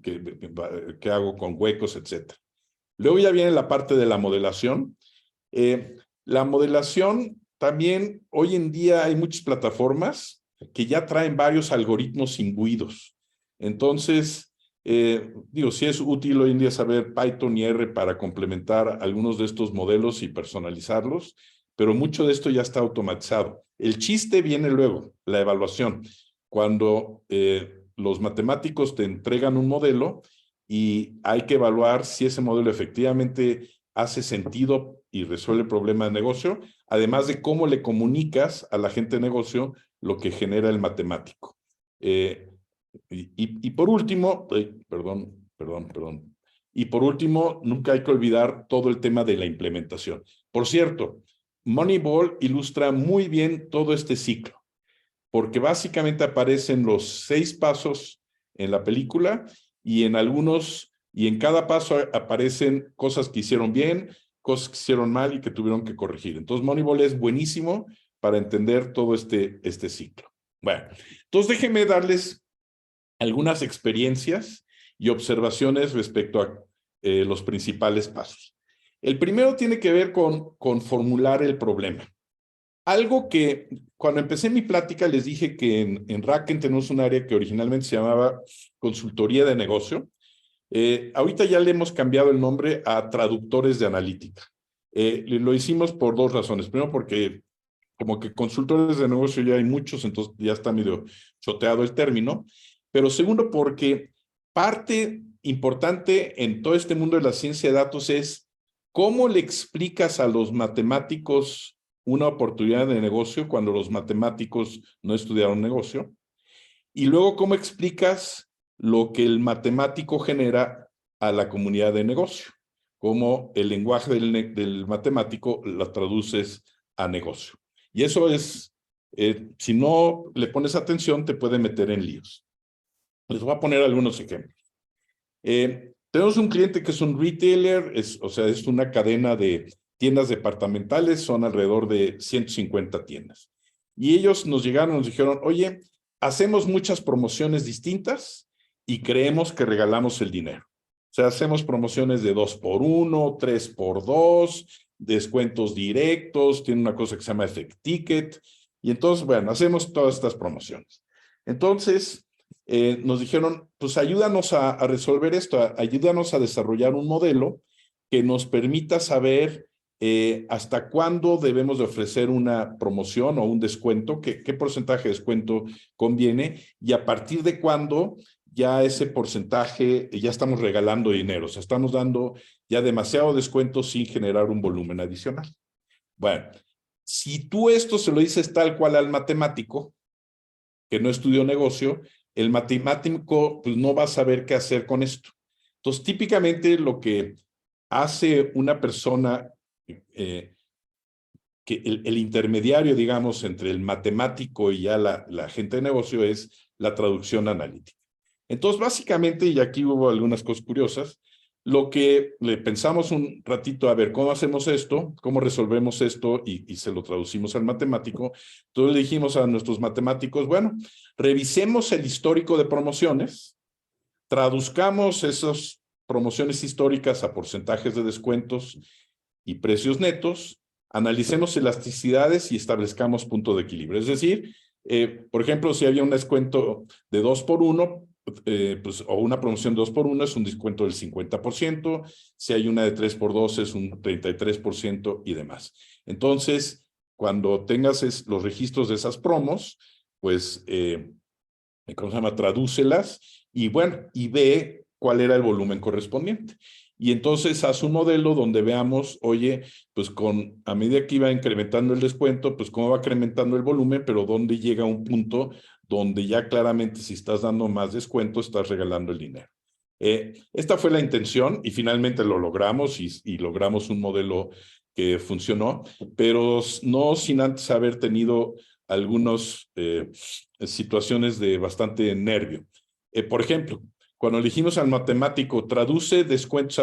qué hago con huecos, etc. Luego ya viene la parte de la modelación. La modelación también, hoy en día hay muchas plataformas que ya traen varios algoritmos imbuidos. Entonces, digo, sí es útil hoy en día saber Python y R para complementar algunos de estos modelos y personalizarlos, pero mucho de esto ya está automatizado. El chiste viene luego, la evaluación. Cuando los matemáticos te entregan un modelo y hay que evaluar si ese modelo efectivamente hace sentido y resuelve el problema de negocio, además de cómo le comunicas a la gente de negocio lo que genera el matemático. Y por último, perdón. Y por último, nunca hay que olvidar todo el tema de la implementación. Por cierto, Moneyball ilustra muy bien todo este ciclo, porque básicamente aparecen los 6 pasos en la película y en cada paso aparecen cosas que hicieron bien, cosas que hicieron mal y que tuvieron que corregir. Entonces, Moneyball es buenísimo para entender todo este ciclo. Bueno, entonces déjenme darles algunas experiencias y observaciones respecto a los principales pasos. El primero tiene que ver con formular el problema. Algo que cuando empecé mi plática les dije que en Racken tenemos un área que originalmente se llamaba consultoría de negocio. Ahorita ya le hemos cambiado el nombre a traductores de analítica. Lo hicimos por 2 razones. Primero, porque como que consultores de negocio ya hay muchos, entonces ya está medio choteado el término. Pero segundo, porque parte importante en todo este mundo de la ciencia de datos es cómo le explicas a los matemáticos una oportunidad de negocio cuando los matemáticos no estudiaron negocio. Y luego, ¿cómo explicas lo que el matemático genera a la comunidad de negocio? Cómo el lenguaje del matemático lo traduces a negocio. Y eso es, si no le pones atención, te puede meter en líos. Les voy a poner algunos ejemplos. Tenemos un cliente que es un retailer, es una cadena de tiendas departamentales, son alrededor de 150 tiendas. Y ellos nos llegaron y nos dijeron, oye, hacemos muchas promociones distintas y creemos que regalamos el dinero. O sea, hacemos promociones de 2x1, 3x2, descuentos directos, tiene una cosa que se llama Effect Ticket. Y entonces, bueno, hacemos todas estas promociones. Entonces, nos dijeron, pues ayúdanos a resolver esto, ayúdanos a desarrollar un modelo que nos permita saber hasta cuándo debemos de ofrecer una promoción o un descuento, qué porcentaje de descuento conviene y a partir de cuándo ya ese porcentaje, ya estamos regalando dinero, o sea, estamos dando ya demasiado descuento sin generar un volumen adicional. Bueno, si tú esto se lo dices tal cual al matemático, que no estudió negocio, el matemático pues, no va a saber qué hacer con esto. Entonces, típicamente lo que hace una persona, que el intermediario, digamos, entre el matemático y ya la gente de negocio es la traducción analítica. Entonces, básicamente, y aquí hubo algunas cosas curiosas, lo que le pensamos un ratito, a ver, ¿cómo hacemos esto? ¿Cómo resolvemos esto? Y se lo traducimos al matemático. Entonces le dijimos a nuestros matemáticos, bueno, revisemos el histórico de promociones, traduzcamos esas promociones históricas a porcentajes de descuentos y precios netos, analicemos elasticidades y establezcamos punto de equilibrio. Es decir, por ejemplo, si había un descuento de 2x1, pues, o una promoción de 2x1 es un descuento del 50%, si hay una de 3x2 es un 33% y demás. Entonces, cuando tengas los registros de esas promos, pues, ¿cómo se llama? Tradúcelas y bueno, y ve cuál era el volumen correspondiente. Y entonces haz un modelo donde veamos, oye, pues a medida que iba incrementando el descuento, pues cómo va incrementando el volumen, pero dónde llega un punto donde ya claramente si estás dando más descuento, estás regalando el dinero. Esta fue la intención y finalmente lo logramos y logramos un modelo que funcionó, pero no sin antes haber tenido algunas situaciones de bastante nervio. Por ejemplo, cuando le dijimos al matemático, traduce descuentos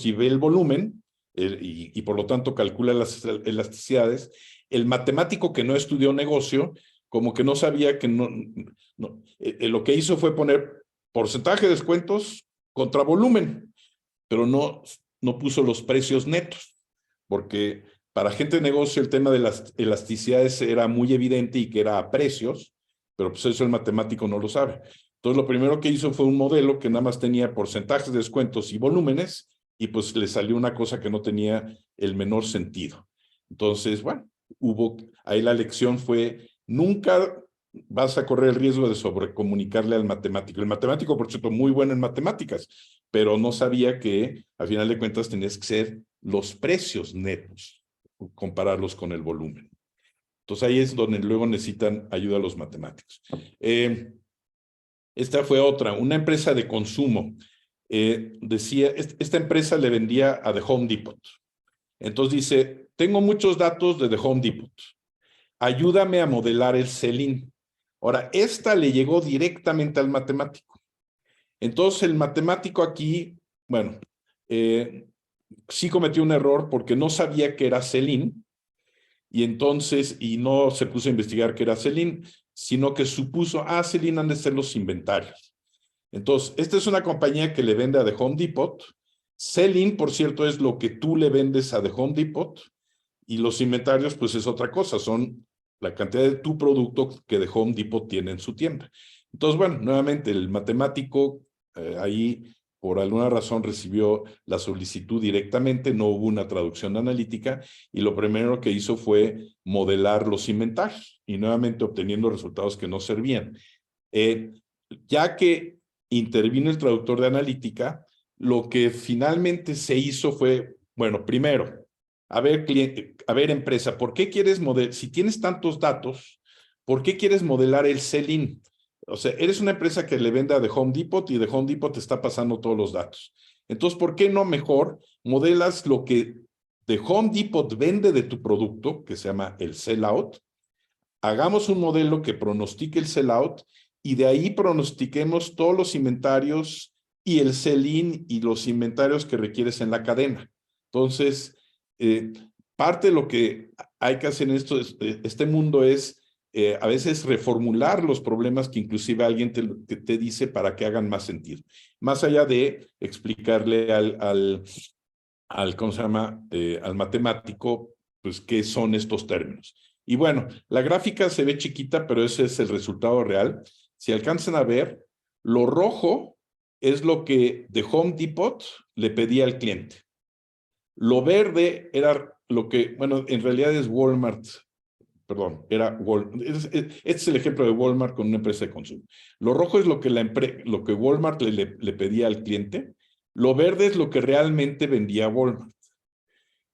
y ve el volumen, y por lo tanto calcula las elasticidades, el matemático que no estudió negocio, como que no sabía que lo que hizo fue poner porcentaje de descuentos contra volumen, pero no puso los precios netos, porque para gente de negocio el tema de las elasticidades era muy evidente y que era a precios, pero pues eso el matemático no lo sabe. Entonces lo primero que hizo fue un modelo que nada más tenía porcentajes de descuentos y volúmenes y pues le salió una cosa que no tenía el menor sentido. Entonces, bueno, ahí la lección fue, nunca vas a correr el riesgo de sobrecomunicarle al matemático. El matemático, por cierto, muy bueno en matemáticas, pero no sabía que, al final de cuentas, tenías que ser los precios netos, compararlos con el volumen. Entonces ahí es donde luego necesitan ayuda los matemáticos. Esta fue otra, una empresa de consumo. Decía, esta empresa le vendía a The Home Depot. Entonces dice, tengo muchos datos de The Home Depot. Ayúdame a modelar el sell-in. Ahora, esta le llegó directamente al matemático. Entonces el matemático aquí, bueno, sí cometió un error porque no sabía que era sell-in, y entonces, y no se puso a investigar qué era sell-in, sino que supuso, sell-in han de ser los inventarios. Entonces, esta es una compañía que le vende a The Home Depot. Sell-in, por cierto, es lo que tú le vendes a The Home Depot, y los inventarios, pues es otra cosa, son la cantidad de tu producto que The Home Depot tiene en su tienda. Entonces, bueno, nuevamente el matemático ahí por alguna razón recibió la solicitud directamente, no hubo una traducción analítica, y lo primero que hizo fue modelar los inventarios, y nuevamente obteniendo resultados que no servían. Ya que intervino el traductor de analítica, lo que finalmente se hizo fue, bueno, primero, a ver, cliente, a ver, empresa, ¿por qué quieres modelar? Si tienes tantos datos, ¿por qué quieres modelar el sell-in? O sea, eres una empresa que le vende a The Home Depot y The Home Depot te está pasando todos los datos. Entonces, ¿por qué no mejor modelas lo que The Home Depot vende de tu producto, que se llama el sell-out? Hagamos un modelo que pronostique el sell-out y de ahí pronostiquemos todos los inventarios y el sell-in y los inventarios que requieres en la cadena. Entonces, parte de lo que hay que hacer en este mundo es a veces reformular los problemas que inclusive alguien te dice para que hagan más sentido. Más allá de explicarle ¿cómo se llama? Al matemático, pues, qué son estos términos. Y bueno, la gráfica se ve chiquita, pero ese es el resultado real. Si alcanzan a ver, lo rojo es lo que The Home Depot le pedía al cliente. Lo verde era lo que, bueno, en realidad es Walmart. Perdón, era Walmart. Este es el ejemplo de Walmart con una empresa de consumo. Lo rojo es lo que, lo que Walmart le pedía al cliente. Lo verde es lo que realmente vendía Walmart.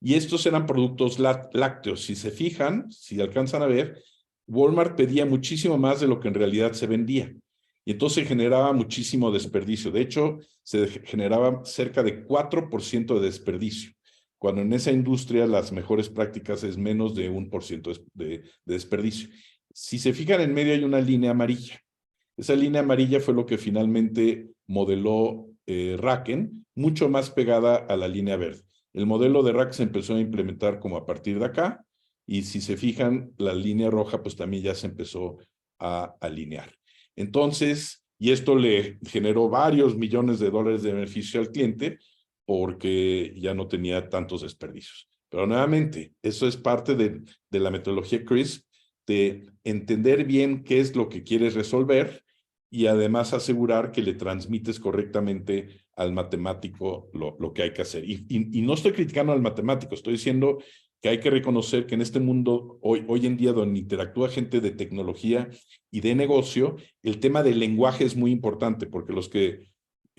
Y estos eran productos lácteos. Si se fijan, si alcanzan a ver, Walmart pedía muchísimo más de lo que en realidad se vendía. Y entonces generaba muchísimo desperdicio. De hecho, se generaba cerca de 4% de desperdicio, cuando en esa industria las mejores prácticas es menos de 1% de desperdicio. Si se fijan, en medio hay una línea amarilla. Esa línea amarilla fue lo que finalmente modeló Racken, mucho más pegada a la línea verde. El modelo de Racken se empezó a implementar como a partir de acá, y si se fijan, la línea roja pues también ya se empezó a alinear. Entonces, y esto le generó varios millones de dólares de beneficio al cliente, porque ya no tenía tantos desperdicios. Pero nuevamente, eso es parte de la metodología CRISP, de entender bien qué es lo que quieres resolver y además asegurar que le transmites correctamente al matemático lo que hay que hacer. Y no estoy criticando al matemático, estoy diciendo que hay que reconocer que en este mundo, hoy en día, donde interactúa gente de tecnología y de negocio, el tema del lenguaje es muy importante, porque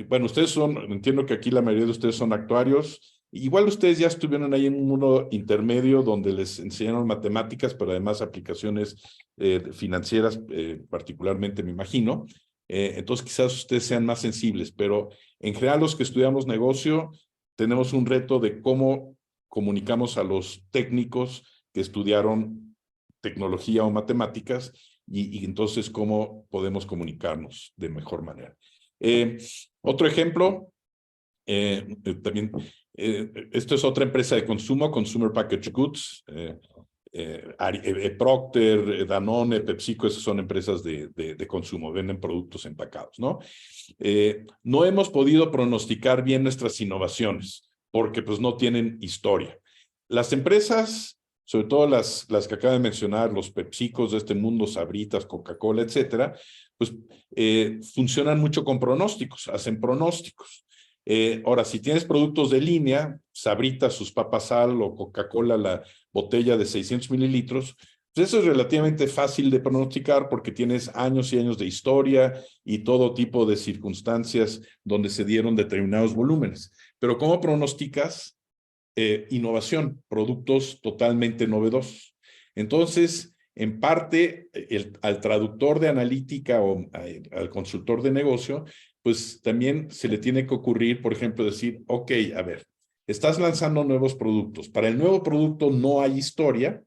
bueno, ustedes entiendo que aquí la mayoría de ustedes son actuarios. Igual ustedes ya estuvieron ahí en un mundo intermedio donde les enseñaron matemáticas, pero además aplicaciones financieras, particularmente, me imagino. Entonces quizás ustedes sean más sensibles, pero en general los que estudiamos negocio tenemos un reto de cómo comunicamos a los técnicos que estudiaron tecnología o matemáticas, y entonces cómo podemos comunicarnos de mejor manera. Otro ejemplo, también, esto es otra empresa de consumo, Consumer Packaged Goods, Procter, Danone, PepsiCo, esas son empresas de consumo, venden productos empacados, ¿no? No hemos podido pronosticar bien nuestras innovaciones, porque pues no tienen historia. Las empresas, sobre todo las que acabo de mencionar, los PepsiCos de este mundo, Sabritas, Coca-Cola, etcétera, pues funcionan mucho con pronósticos, hacen pronósticos. Ahora, si tienes productos de línea, Sabritas, sus papas sal, o Coca-Cola, la botella de 600 mililitros, pues eso es relativamente fácil de pronosticar porque tienes años y años de historia y todo tipo de circunstancias donde se dieron determinados volúmenes. Pero ¿cómo pronosticas innovación, productos totalmente novedosos. Entonces, en parte, al traductor de analítica o al consultor de negocio, pues también se le tiene que ocurrir, por ejemplo, decir, ok, a ver, estás lanzando nuevos productos. Para el nuevo producto no hay historia,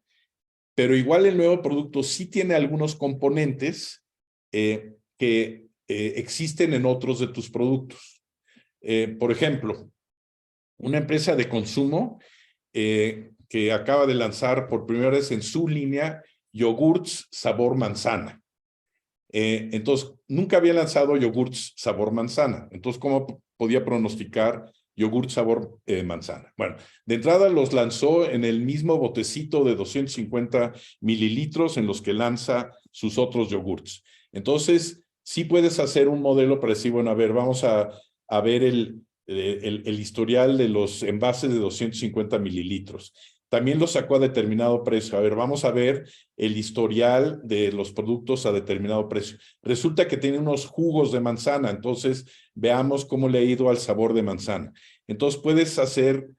pero igual el nuevo producto sí tiene algunos componentes que existen en otros de tus productos. Por ejemplo, una empresa de consumo que acaba de lanzar por primera vez en su línea yogurts sabor manzana. Entonces, nunca había lanzado yogurts sabor manzana. Entonces, ¿cómo podía pronosticar yogurt sabor manzana? Bueno, de entrada los lanzó en el mismo botecito de 250 mililitros en los que lanza sus otros yogurts. Entonces, sí puedes hacer un modelo para decir, bueno, a ver, vamos a ver el historial de los envases de 250 mililitros. También lo sacó a determinado precio. A ver, vamos a ver el historial de los productos a determinado precio. Resulta que tiene unos jugos de manzana, entonces veamos cómo le ha ido al sabor de manzana. Entonces puedes hacer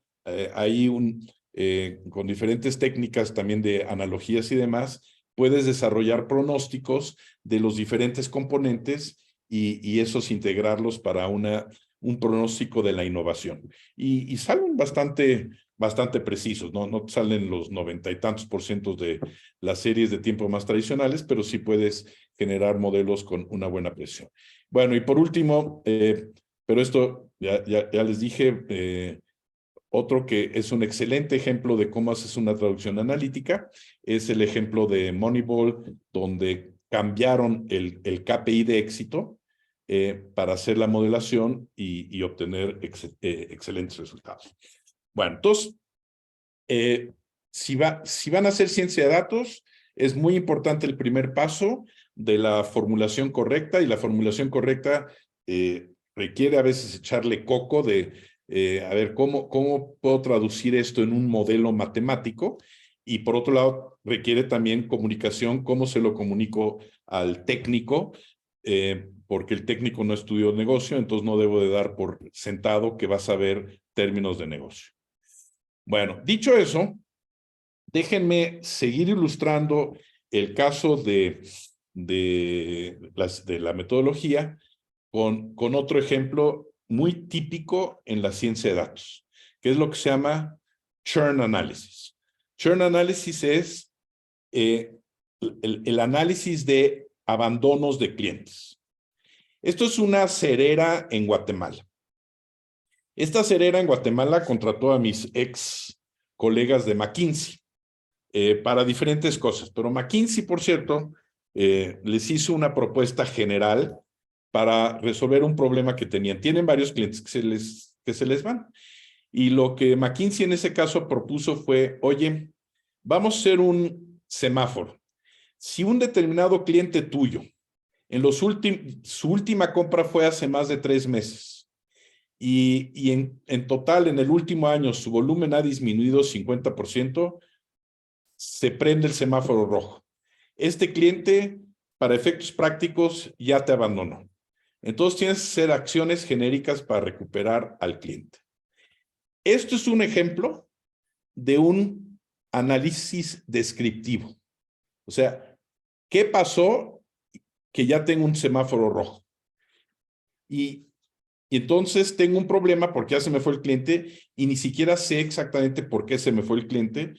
ahí con diferentes técnicas también de analogías y demás, puedes desarrollar pronósticos de los diferentes componentes y esos integrarlos para un pronóstico de la innovación. Y salen bastante precisos, ¿no? No salen los 90 y tantos % de las series de tiempo más tradicionales, pero sí puedes generar modelos con una buena presión. Bueno, y por último, pero esto ya les dije, otro que es un excelente ejemplo de cómo haces una traducción analítica es el ejemplo de Moneyball, donde cambiaron el KPI de éxito para hacer la modelación y obtener excelentes resultados. Bueno, entonces, si van a hacer ciencia de datos, es muy importante el primer paso de la formulación correcta, y la formulación correcta requiere a veces echarle coco de, a ver, ¿cómo puedo traducir esto en un modelo matemático? Y por otro lado, requiere también comunicación, cómo se lo comunico al técnico, porque el técnico no estudió negocio, entonces no debo de dar por sentado que va a saber términos de negocio. Bueno, dicho eso, déjenme seguir ilustrando el caso de la metodología con otro ejemplo muy típico en la ciencia de datos, que es lo que se llama churn analysis. Churn analysis es el análisis de abandonos de clientes. Esto es una cerera en Guatemala. Esta cerera en Guatemala contrató a mis ex colegas de McKinsey para diferentes cosas, pero McKinsey, por cierto, les hizo una propuesta general para resolver un problema que tenían. Tienen varios clientes que se les van. Y lo que McKinsey en ese caso propuso fue, oye, vamos a hacer un semáforo. Si un determinado cliente tuyo, su última compra fue hace más de 3 meses, y en total, en el último año, su volumen ha disminuido 50%, se prende el semáforo rojo. Este cliente, para efectos prácticos, ya te abandonó. Entonces tienes que hacer acciones genéricas para recuperar al cliente. Esto es un ejemplo de un análisis descriptivo. O sea, ¿qué pasó que ya tengo un semáforo rojo? Y entonces tengo un problema porque ya se me fue el cliente y ni siquiera sé exactamente por qué se me fue el cliente.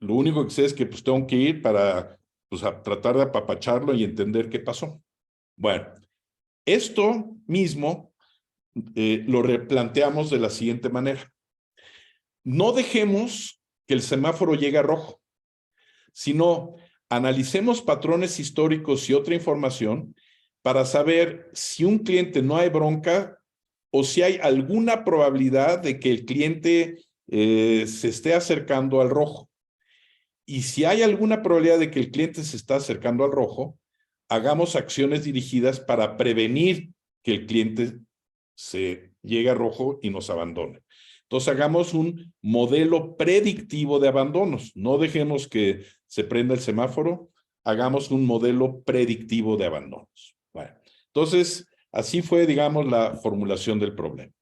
Lo único que sé es que pues tengo que ir para a tratar de apapacharlo y entender qué pasó. Bueno, esto mismo lo replanteamos de la siguiente manera. No dejemos que el semáforo llegue a rojo, sino analicemos patrones históricos y otra información para saber si un cliente no hay bronca o si hay alguna probabilidad de que el cliente se esté acercando al rojo. Y si hay alguna probabilidad de que el cliente se está acercando al rojo, hagamos acciones dirigidas para prevenir que el cliente se llegue a rojo y nos abandone. Entonces, hagamos un modelo predictivo de abandonos. No dejemos que se prenda el semáforo, hagamos un modelo predictivo de abandonos. Bueno, entonces, así fue, digamos, la formulación del problema.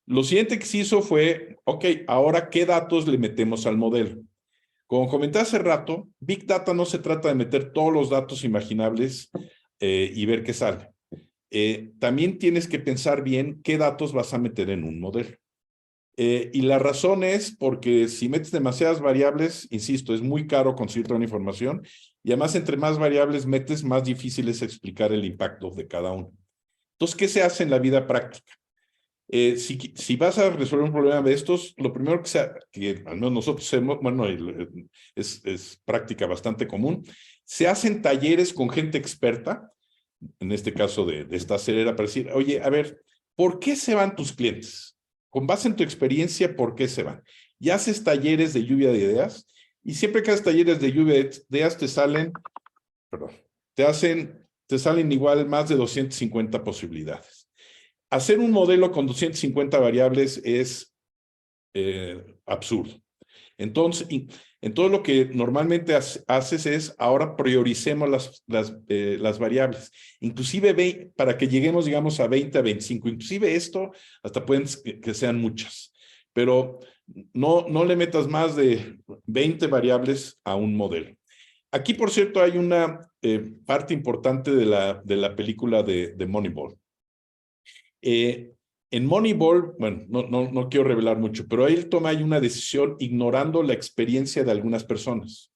Lo siguiente que se hizo fue, ok, ahora, ¿qué datos le metemos al modelo? Como comenté hace rato, Big Data no se trata de meter todos los datos imaginables y ver qué sale. También tienes que pensar bien qué datos vas a meter en un modelo. Y la razón es porque si metes demasiadas variables, insisto, es muy caro conseguir toda la información y además entre más variables metes, más difícil es explicar el impacto de cada uno. Entonces, ¿qué se hace en la vida práctica? Si vas a resolver un problema de estos, lo primero que al menos nosotros hacemos, bueno, es práctica bastante común, se hacen talleres con gente experta, en este caso de esta serie, para decir, oye, a ver, ¿por qué se van tus clientes? Con base en tu experiencia, ¿por qué se van? Y haces talleres de lluvia de ideas, y siempre que haces talleres de lluvia de ideas te salen, perdón, te salen igual más de 250 posibilidades. Hacer un modelo con 250 variables es absurdo. Entonces lo que normalmente haces es, ahora prioricemos las variables. Inclusive para que lleguemos, digamos, a 20, a 25. Inclusive esto, hasta pueden que sean muchas. Pero no le metas más de 20 variables a un modelo. Aquí, por cierto, hay una parte importante de la película de Moneyball. En Moneyball, bueno, no quiero revelar mucho, pero él toma ahí una decisión ignorando la experiencia de algunas personas.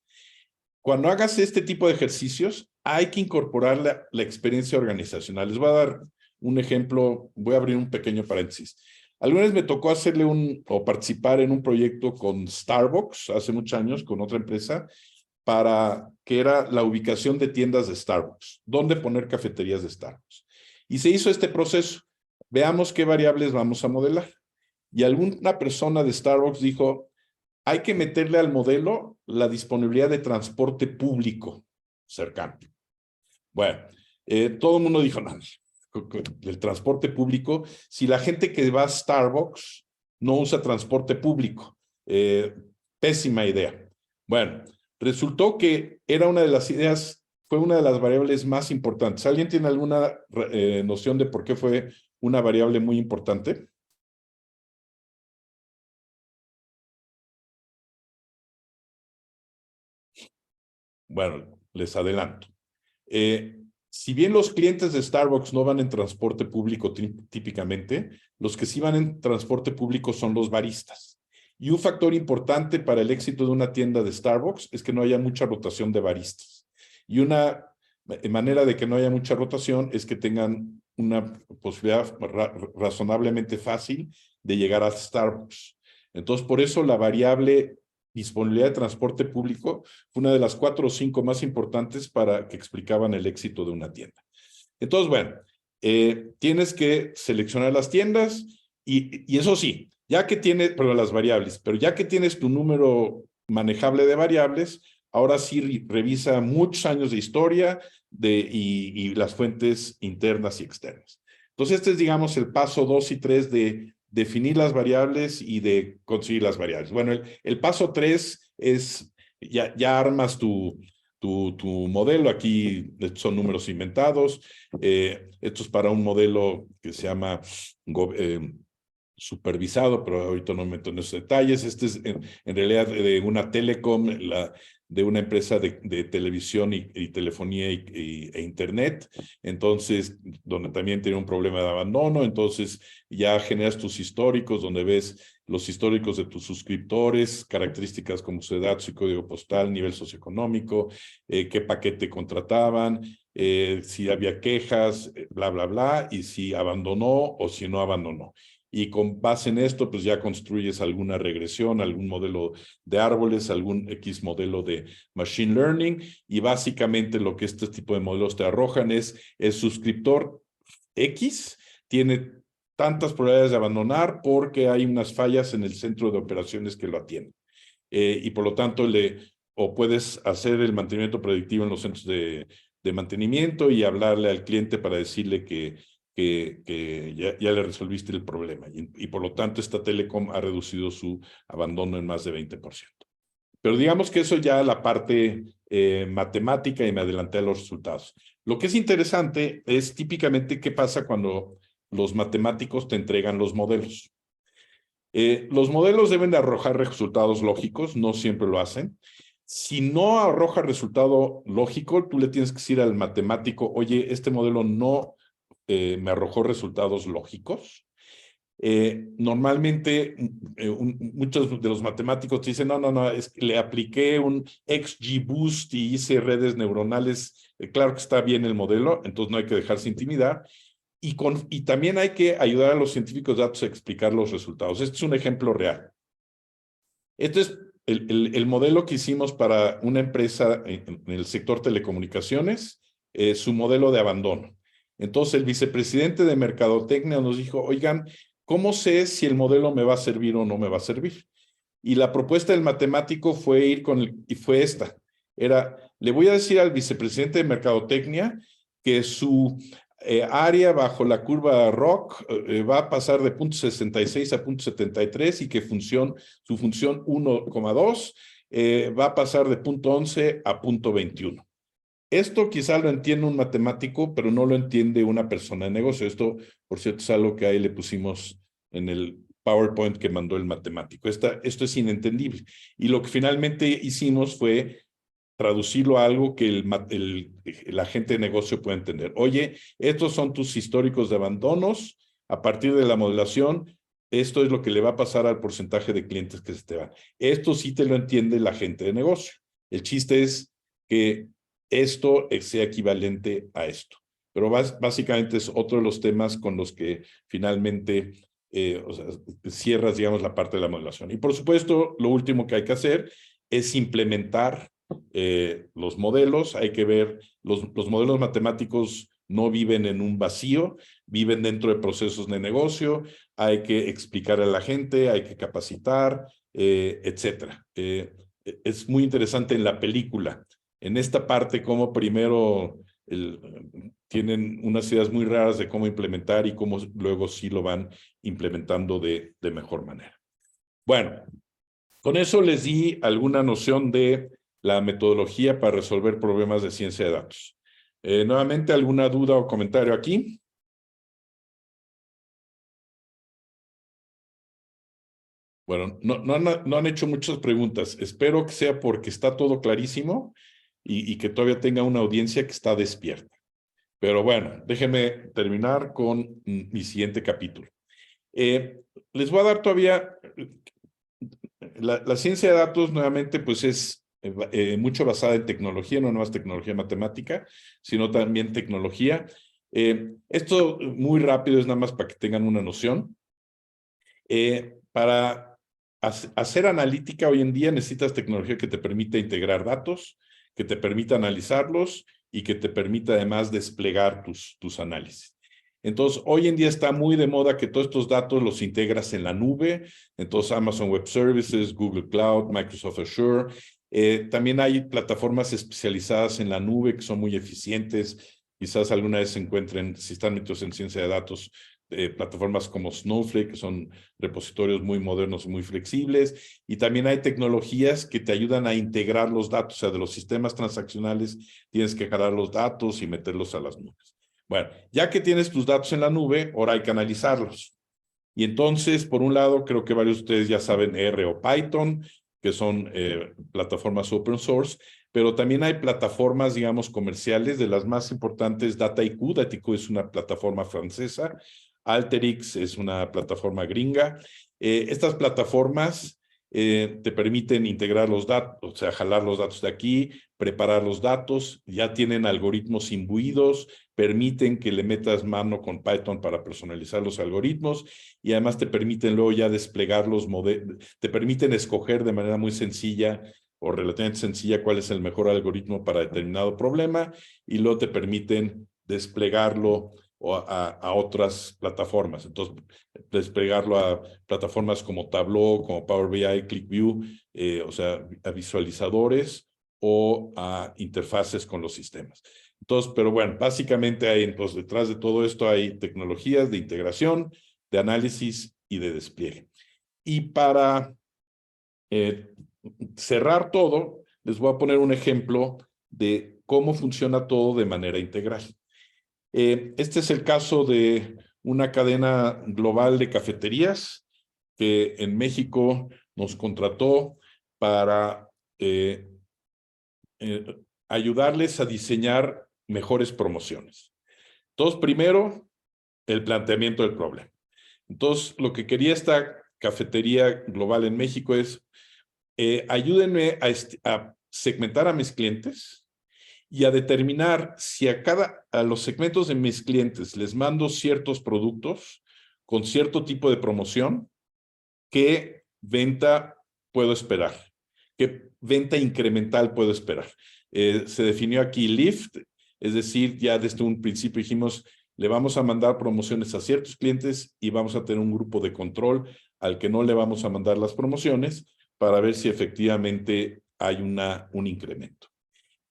Cuando hagas este tipo de ejercicios, hay que incorporar la experiencia organizacional. Les voy a dar un ejemplo, voy a abrir un pequeño paréntesis. Alguna vez me tocó o participar en un proyecto con Starbucks, hace muchos años, con otra empresa, que era la ubicación de tiendas de Starbucks, dónde poner cafeterías de Starbucks. Y se hizo este proceso. Veamos qué variables vamos a modelar. Y alguna persona de Starbucks dijo, hay que meterle al modelo la disponibilidad de transporte público cercano. Bueno, todo el mundo dijo, no, el transporte público, si la gente que va a Starbucks no usa transporte público, pésima idea. Bueno, resultó que era una de las ideas, fue una de las variables más importantes. ¿Alguien tiene alguna noción de por qué fue una variable muy importante? Bueno, les adelanto. Si bien los clientes de Starbucks no van en transporte público típicamente, los que sí van en transporte público son los baristas. Y un factor importante para el éxito de una tienda de Starbucks es que no haya mucha rotación de baristas. Y una manera de que no haya mucha rotación es que tengan una posibilidad razonablemente fácil de llegar a Starbucks. Entonces, por eso la variable disponibilidad de transporte público fue una de las 4 o 5 más importantes para que explicaban el éxito de una tienda. Entonces, bueno, tienes que seleccionar las tiendas y eso sí, ya que tienes, perdón, las variables, pero ya que tienes tu número manejable de variables, ahora sí revisa muchos años de historia y las fuentes internas y externas. Entonces, este es, digamos, el paso 2 y 3 de definir las variables y de conseguir las variables. Bueno, el paso 3 es, ya armas tu modelo. Aquí son números inventados. Esto es para un modelo que se llama supervisado, pero ahorita no me meto en esos detalles. Este es en realidad de una telecom, de una empresa de televisión y telefonía e internet, entonces, donde también tiene un problema de abandono. Entonces ya generas tus históricos, donde ves los históricos de tus suscriptores, características como su edad, su código postal, nivel socioeconómico, qué paquete contrataban, si había quejas, bla, bla, bla, y si abandonó o si no abandonó. Y con base en esto, pues ya construyes alguna regresión, algún modelo de árboles, algún X modelo de machine learning, y básicamente lo que este tipo de modelos te arrojan es el suscriptor X tiene tantas probabilidades de abandonar porque hay unas fallas en el centro de operaciones que lo atienden. Y por lo tanto, o puedes hacer el mantenimiento predictivo en los centros de mantenimiento y hablarle al cliente para decirle que ya le resolviste el problema. Y por lo tanto, esta telecom ha reducido su abandono en más de 20%. Pero digamos que eso ya la parte matemática, y me adelanté a los resultados. Lo que es interesante es típicamente qué pasa cuando los matemáticos te entregan los modelos. Los modelos deben de arrojar resultados lógicos, no siempre lo hacen. Si no arroja resultado lógico, tú le tienes que decir al matemático, oye, este modelo no me arrojó resultados lógicos. Normalmente muchos de los matemáticos te dicen, no, es que le apliqué un XGBoost y hice redes neuronales, claro que está bien el modelo, entonces no hay que dejarse intimidar. Y también hay que ayudar a los científicos de datos a explicar los resultados. Este es un ejemplo real. Este es el modelo que hicimos para una empresa en el sector telecomunicaciones, su modelo de abandono. Entonces, el vicepresidente de Mercadotecnia nos dijo, oigan, ¿cómo sé si el modelo me va a servir o no me va a servir? Y la propuesta del matemático fue y fue esta. Le voy a decir al vicepresidente de Mercadotecnia que su área bajo la curva ROC va a pasar de 0.66 a 0.73 y que su función 1,2 va a pasar de 0.11 a 0.21. Esto quizá lo entiende un matemático, pero no lo entiende una persona de negocio. Esto, por cierto, es algo que ahí le pusimos en el PowerPoint que mandó el matemático. Esto es inentendible. Y lo que finalmente hicimos fue traducirlo a algo que la gente de negocio pueda entender. Oye, estos son tus históricos de abandonos. A partir de la modelación, esto es lo que le va a pasar al porcentaje de clientes que se te van. Esto sí te lo entiende la gente de negocio. El chiste es que esto sea equivalente a esto. Pero básicamente es otro de los temas con los que finalmente cierras, digamos, la parte de la modelación. Y por supuesto, lo último que hay que hacer es implementar los modelos. Hay que ver, los modelos matemáticos no viven en un vacío, viven dentro de procesos de negocio, hay que explicar a la gente, hay que capacitar, etcétera. Es muy interesante en la película, en esta parte, cómo primero tienen unas ideas muy raras de cómo implementar y cómo luego sí lo van implementando de mejor manera. Bueno, con eso les di alguna noción de la metodología para resolver problemas de ciencia de datos. Nuevamente, ¿alguna duda o comentario aquí? Bueno, no han hecho muchas preguntas. Espero que sea porque está todo clarísimo y que todavía tenga una audiencia que está despierta. Pero bueno, déjenme terminar con mi siguiente capítulo. Les voy a dar todavía... La ciencia de datos, nuevamente, pues es mucho basada en tecnología, no nomás tecnología matemática, sino también tecnología. Esto muy rápido es nada más para que tengan una noción. Para hacer analítica hoy en día necesitas tecnología que te permita integrar datos, que te permita analizarlos y que te permita además desplegar tus análisis. Entonces, hoy en día está muy de moda que todos estos datos los integras en la nube. Entonces, Amazon Web Services, Google Cloud, Microsoft Azure. También hay plataformas especializadas en la nube que son muy eficientes. Quizás alguna vez se encuentren, si están metidos en ciencia de datos, plataformas como Snowflake, que son repositorios muy modernos y muy flexibles. Y también hay tecnologías que te ayudan a integrar los datos. O sea, de los sistemas transaccionales tienes que jalar los datos y meterlos a las nubes. Bueno, ya que tienes tus datos en la nube, ahora hay que analizarlos. Y entonces, por un lado, creo que varios de ustedes ya saben R o Python, que son plataformas open source, pero también hay plataformas, digamos, comerciales. De las más importantes, Dataiku. Dataiku es una plataforma francesa. Alteryx es una plataforma gringa. Estas plataformas te permiten integrar los datos, o sea, jalar los datos de aquí, preparar los datos, ya tienen algoritmos imbuidos, permiten que le metas mano con Python para personalizar los algoritmos y además te permiten luego ya desplegar los modelos, te permiten escoger de manera muy sencilla o relativamente sencilla cuál es el mejor algoritmo para determinado problema y luego te permiten desplegarlo a otras plataformas. Entonces, desplegarlo a plataformas como Tableau, como Power BI, ClickView, o sea, a visualizadores o a interfaces con los sistemas. Entonces, pero bueno, básicamente hay, entonces, detrás de todo esto hay tecnologías de integración, de análisis y de despliegue. Y para cerrar todo, les voy a poner un ejemplo de cómo funciona todo de manera integral. Este es el caso de una cadena global de cafeterías que en México nos contrató para ayudarles a diseñar mejores promociones. Entonces, primero, el planteamiento del problema. Entonces, lo que quería esta cafetería global en México es, ayúdenme a segmentar a mis clientes y a determinar si a los segmentos de mis clientes les mando ciertos productos con cierto tipo de promoción, ¿qué venta puedo esperar? ¿Qué venta incremental puedo esperar? Se definió aquí lift, es decir, ya desde un principio dijimos, le vamos a mandar promociones a ciertos clientes y vamos a tener un grupo de control al que no le vamos a mandar las promociones para ver si efectivamente hay un incremento.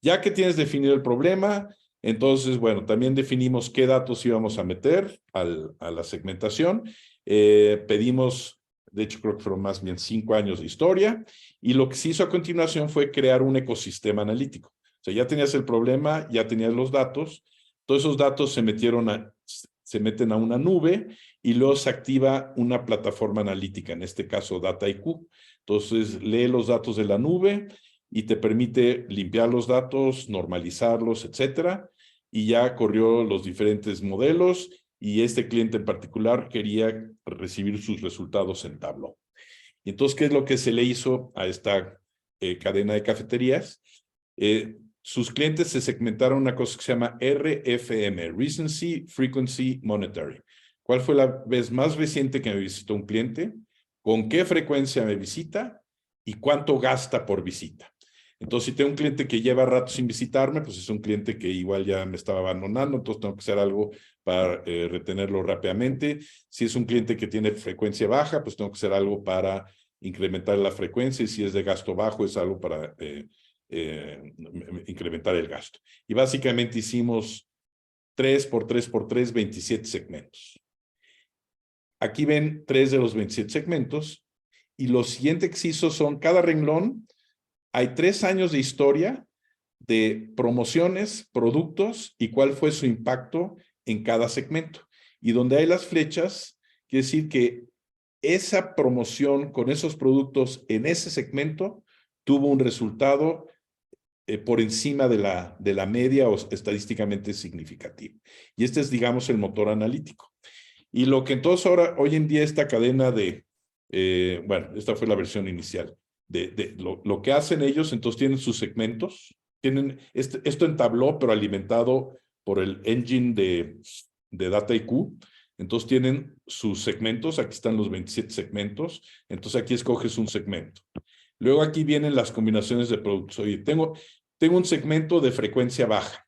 Ya que tienes definido el problema, entonces, bueno, también definimos qué datos íbamos a meter a la segmentación. Pedimos, de hecho, creo que fueron más bien 5 años de historia, y lo que se hizo a continuación fue crear un ecosistema analítico. O sea, ya tenías el problema, ya tenías los datos, todos esos datos se meten a una nube y luego se activa una plataforma analítica, en este caso DataIQ. Entonces, lee los datos de la nube y te permite limpiar los datos, normalizarlos, etcétera, y ya corrió los diferentes modelos y este cliente en particular quería recibir sus resultados en Tableau. Y entonces, ¿qué es lo que se le hizo a esta cadena de cafeterías? Sus clientes se segmentaron una cosa que se llama RFM, Recency, Frequency, Monetary. ¿Cuál fue la vez más reciente que me visitó un cliente? ¿Con qué frecuencia me visita? ¿Y cuánto gasta por visita? Entonces, si tengo un cliente que lleva rato sin visitarme, pues es un cliente que igual ya me estaba abandonando, entonces tengo que hacer algo para retenerlo rápidamente. Si es un cliente que tiene frecuencia baja, pues tengo que hacer algo para incrementar la frecuencia, y si es de gasto bajo, es algo para incrementar el gasto. Y básicamente hicimos 3 por 3 por 3, 27 segmentos. Aquí ven 3 de los 27 segmentos, y lo siguiente que se hizo son, cada renglón, hay 3 años de historia de promociones, productos y cuál fue su impacto en cada segmento. Y donde hay las flechas, quiere decir que esa promoción con esos productos en ese segmento tuvo un resultado por encima de la media o estadísticamente significativo. Y este es, digamos, el motor analítico. Y lo que entonces ahora, hoy en día, esta cadena bueno, esta fue la versión inicial. Lo que hacen ellos, entonces tienen sus segmentos, tienen esto en Tableau, pero alimentado por el engine de DataIQ. Entonces tienen sus segmentos, aquí están los 27 segmentos, entonces aquí escoges un segmento. Luego aquí vienen las combinaciones de productos. Oye, tengo un segmento de frecuencia baja.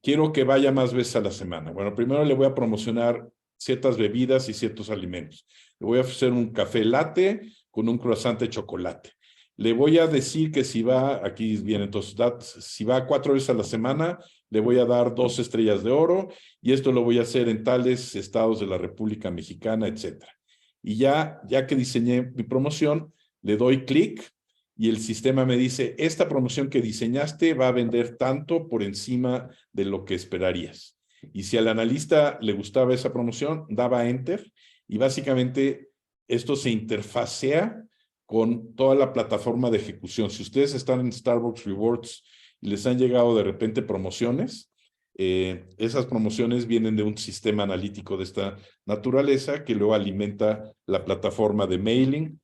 Quiero que vaya más veces a la semana. Bueno, primero le voy a promocionar ciertas bebidas y ciertos alimentos. Le voy a ofrecer un café latte con un croissant de chocolate. Le voy a decir que si va, aquí viene entonces, si va 4 veces a la semana, le voy a dar 2 estrellas de oro, y esto lo voy a hacer en tales estados de la República Mexicana, etcétera. Y ya que diseñé mi promoción, le doy clic y el sistema me dice, esta promoción que diseñaste va a vender tanto por encima de lo que esperarías. Y si al analista le gustaba esa promoción, daba Enter, y básicamente esto se interfacea con toda la plataforma de ejecución. Si ustedes están en Starbucks Rewards y les han llegado de repente promociones, esas promociones vienen de un sistema analítico de esta naturaleza que luego alimenta la plataforma de mailing.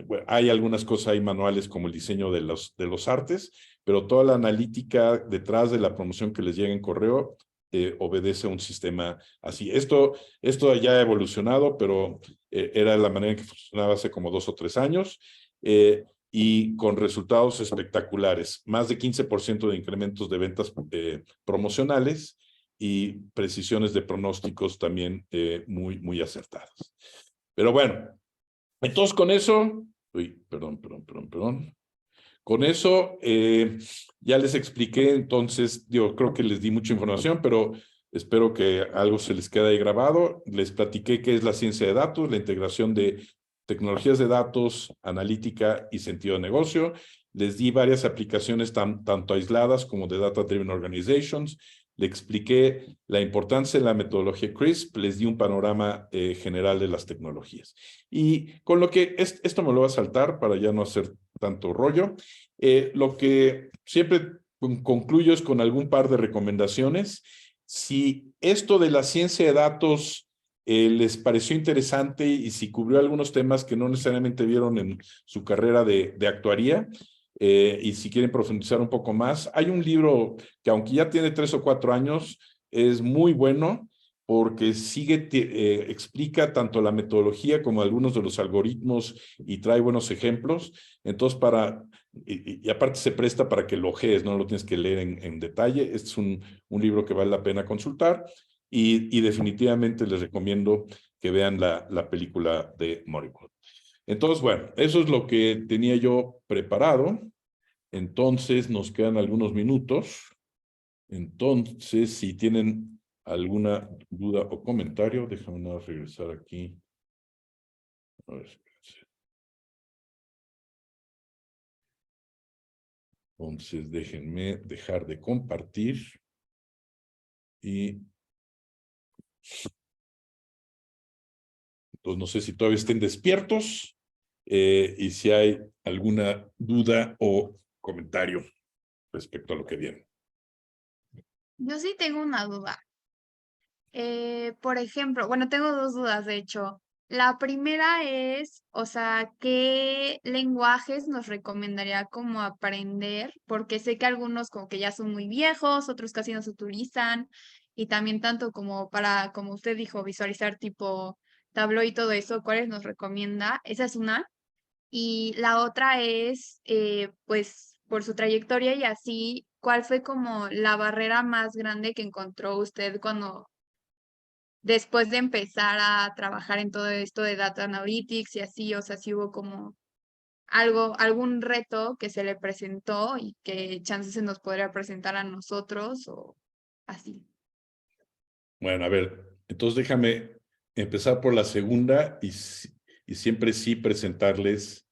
Bueno, hay algunas cosas ahí manuales como el diseño de los artes, pero toda la analítica detrás de la promoción que les llega en correo obedece a un sistema así. Esto ya ha evolucionado, pero era la manera en que funcionaba hace como 2 o 3 años, y con resultados espectaculares. Más de 15% de incrementos de ventas promocionales y precisiones de pronósticos también muy, muy acertadas. Pero bueno, entonces con eso, perdón. Con eso ya les expliqué, entonces, yo creo que les di mucha información, pero espero que algo se les quede ahí grabado. Les platiqué qué es la ciencia de datos, la integración de tecnologías de datos, analítica y sentido de negocio. Les di varias aplicaciones tanto aisladas como de Data Driven Organizations. le expliqué la importancia de la metodología CRISP, les di un panorama general de las tecnologías. Y con lo que, esto me lo voy a saltar para ya no hacer tanto rollo, lo que siempre concluyo es con algún par de recomendaciones. Si esto de la ciencia de datos les pareció interesante y si cubrió algunos temas que no necesariamente vieron en su carrera de actuaría, y si quieren profundizar un poco más, hay un libro que aunque ya tiene 3 o 4 años, es muy bueno porque explica tanto la metodología como algunos de los algoritmos y trae buenos ejemplos. Entonces, y aparte se presta para que lo ojees, no lo tienes que leer en detalle. Este es un libro que vale la pena consultar y definitivamente les recomiendo que vean la película de Moribund. Entonces, bueno, eso es lo que tenía yo preparado. Entonces, nos quedan algunos minutos. Entonces, si tienen alguna duda o comentario, déjame nada más regresar aquí. A ver, espérense. Entonces, déjenme dejar de compartir. Y entonces, no sé si todavía estén despiertos y si hay alguna duda o comentario respecto a lo que viene. Yo sí tengo una duda. Por ejemplo, bueno, tengo dos dudas, de hecho. La primera es, o sea, ¿qué lenguajes nos recomendaría como aprender? Porque sé que algunos como que ya son muy viejos, otros casi no se utilizan, y también tanto como para, como usted dijo, visualizar tipo Tableau y todo eso, ¿cuáles nos recomienda? Esa es una. Y la otra es, pues, por su trayectoria y así, ¿cuál fue como la barrera más grande que encontró usted cuando después de empezar a trabajar en todo esto de data analytics y así, o sea, si hubo como algún reto que se le presentó y que chances se nos podría presentar a nosotros o así? Bueno, a ver, entonces déjame empezar por la segunda y siempre sí presentarles.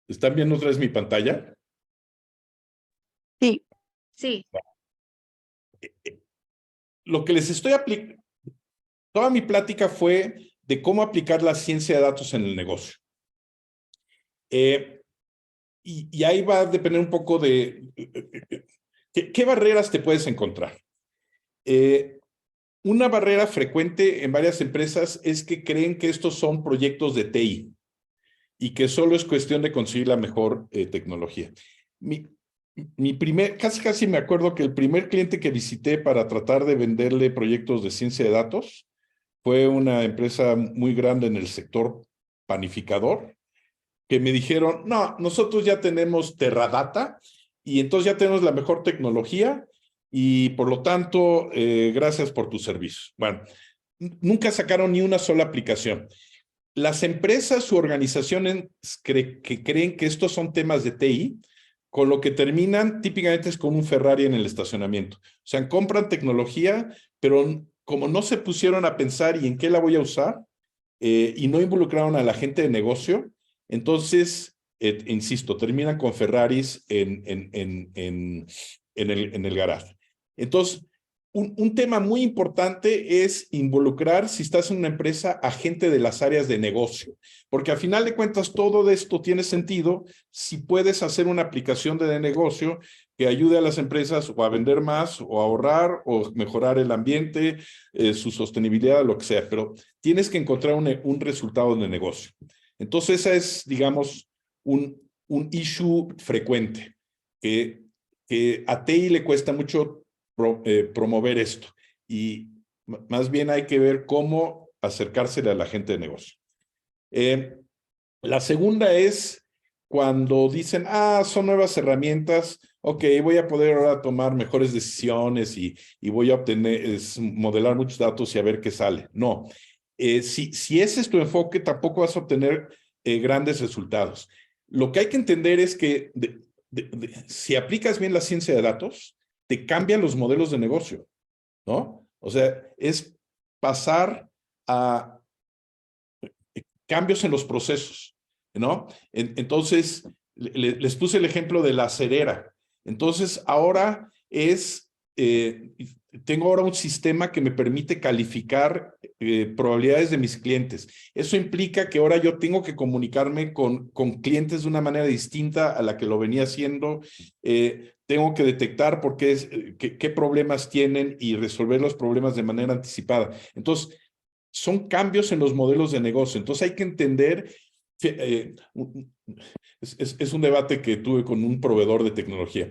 ¿Están viendo otra vez mi pantalla? Sí. Sí, Lo que les estoy aplicando, toda mi plática fue de cómo aplicar la ciencia de datos en el negocio. Y ahí va a depender un poco de qué barreras te puedes encontrar. Una barrera frecuente en varias empresas es que creen que estos son proyectos de TI y que solo es cuestión de conseguir la mejor tecnología. Casi me acuerdo que el primer cliente que visité para tratar de venderle proyectos de ciencia de datos fue una empresa muy grande en el sector panificador, que me dijeron, no, nosotros ya tenemos Teradata y entonces ya tenemos la mejor tecnología y por lo tanto, gracias por tu servicio. Bueno, nunca sacaron ni una sola aplicación. Las empresas u organizaciones que creen que estos son temas de TI, con lo que terminan típicamente es con un Ferrari en el estacionamiento. O sea, compran tecnología, pero como no se pusieron a pensar y en qué la voy a usar, y no involucraron a la gente de negocio, entonces, insisto, terminan con Ferraris en el garaje. Entonces, un tema muy importante es involucrar, si estás en una empresa, a gente de las áreas de negocio, porque al final de cuentas todo esto tiene sentido si puedes hacer una aplicación de negocio que ayude a las empresas o a vender más, o a ahorrar, o mejorar el ambiente, su sostenibilidad, lo que sea, pero tienes que encontrar un resultado de negocio. Entonces, esa es, digamos, un issue frecuente, que a TI le cuesta mucho promover esto. Y más bien hay que ver cómo acercársele a la gente de negocio. La segunda es cuando dicen, son nuevas herramientas, ok, voy a poder ahora tomar mejores decisiones y voy a modelar muchos datos y a ver qué sale. No, si ese es tu enfoque, tampoco vas a obtener grandes resultados. Lo que hay que entender es que si aplicas bien la ciencia de datos, te cambian los modelos de negocio, ¿no? O sea, es pasar a cambios en los procesos, ¿no? Entonces, les puse el ejemplo de la cerera. Entonces, ahora tengo ahora un sistema que me permite calificar probabilidades de mis clientes. Eso implica que ahora yo tengo que comunicarme con clientes de una manera distinta a la que lo venía haciendo. Tengo que detectar qué problemas tienen y resolver los problemas de manera anticipada. Entonces, son cambios en los modelos de negocio. Entonces, hay que entender... Es un debate que tuve con un proveedor de tecnología.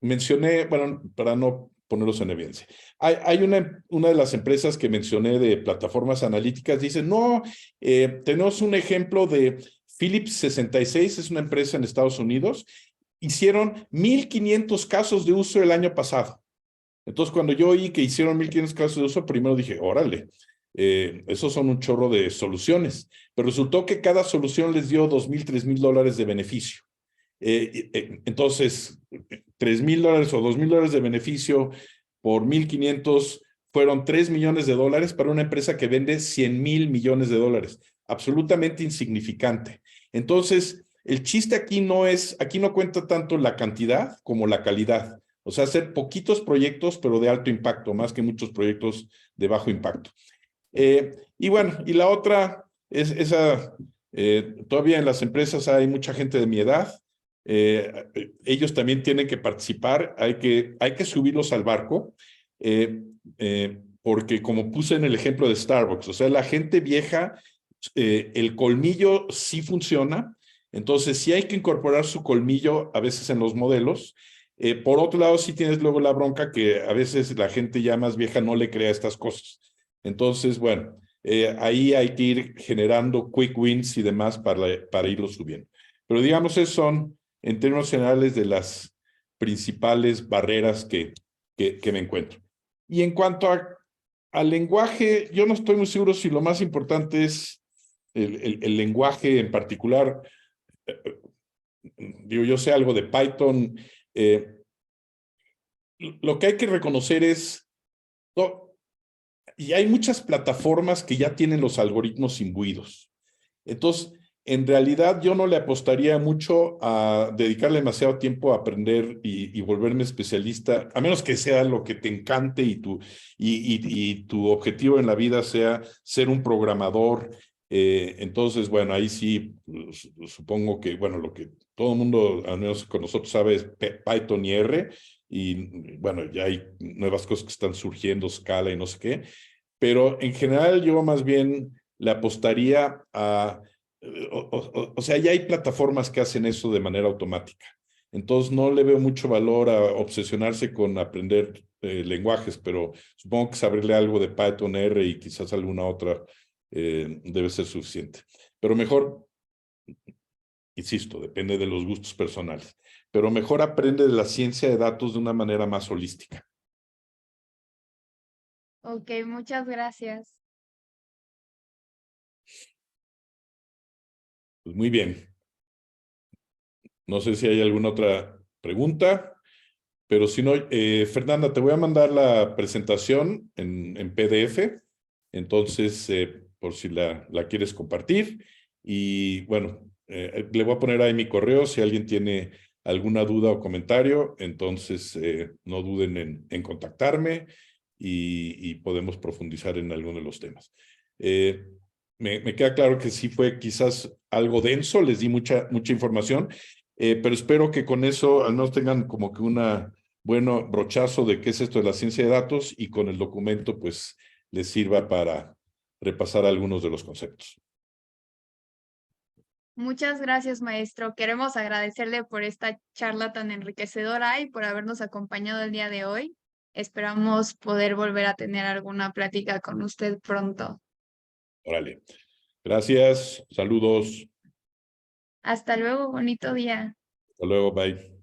Mencioné, bueno, para no ponerlos en evidencia, hay una de las empresas que mencioné de plataformas analíticas, dice, no, tenemos un ejemplo de Philips 66, es una empresa en Estados Unidos, hicieron 1,500 casos de uso el año pasado. Entonces, cuando yo oí que hicieron 1,500 casos de uso, primero dije, órale, esos son un chorro de soluciones, pero resultó que cada solución les dio $2,000, $3,000 de beneficio. Entonces, $3,000 o $2,000 de beneficio por 1,500 fueron $3 millones para una empresa que vende 100,000 millones de dólares. Absolutamente insignificante. Entonces, el chiste aquí no cuenta tanto la cantidad como la calidad. O sea, hacer poquitos proyectos, pero de alto impacto, más que muchos proyectos de bajo impacto. Y bueno, y la otra es esa, todavía en las empresas hay mucha gente de mi edad. Ellos también tienen que participar, hay que subirlos al barco, porque como puse en el ejemplo de Starbucks, o sea, la gente vieja, el colmillo sí funciona, entonces sí hay que incorporar su colmillo a veces en los modelos. Por otro lado, sí tienes luego la bronca que a veces la gente ya más vieja no le crea estas cosas. Entonces, bueno, ahí hay que ir generando quick wins y demás para irlo subiendo. Pero digamos, esos son, en términos generales, de las principales barreras que me encuentro. Y en cuanto al lenguaje, yo no estoy muy seguro si lo más importante es el lenguaje en particular. Digo, yo sé algo de Python. Lo que hay que reconocer es, y hay muchas plataformas que ya tienen los algoritmos imbuidos. Entonces, en realidad yo no le apostaría mucho a dedicarle demasiado tiempo a aprender y volverme especialista, a menos que sea lo que te encante y tu objetivo en la vida sea ser un programador. Entonces, bueno, ahí sí, supongo que, bueno, lo que todo el mundo, al menos con nosotros, sabe es Python y R, y bueno, ya hay nuevas cosas que están surgiendo, Scala y no sé qué, pero en general yo más bien le apostaría a, o sea, ya hay plataformas que hacen eso de manera automática. Entonces no le veo mucho valor a obsesionarse con aprender lenguajes, pero supongo que saberle algo de Python, R y quizás alguna otra debe ser suficiente. Pero mejor, insisto, depende de los gustos personales, pero mejor aprende de la ciencia de datos de una manera más holística. Ok, muchas gracias. Pues muy bien. No sé si hay alguna otra pregunta, pero si no, Fernanda, te voy a mandar la presentación en PDF, entonces, por si la quieres compartir. Y bueno, le voy a poner ahí mi correo si alguien tiene alguna duda o comentario, entonces no duden en contactarme y podemos profundizar en alguno de los temas. Me queda claro que sí fue quizás algo denso, les di mucha información, pero espero que con eso al menos tengan como que una bueno brochazo de qué es esto de la ciencia de datos y con el documento pues les sirva para repasar algunos de los conceptos. Muchas gracias, maestro. Queremos agradecerle por esta charla tan enriquecedora y por habernos acompañado el día de hoy. Esperamos poder volver a tener alguna plática con usted pronto. Órale. Gracias, saludos. Hasta luego, bonito día. Hasta luego, bye.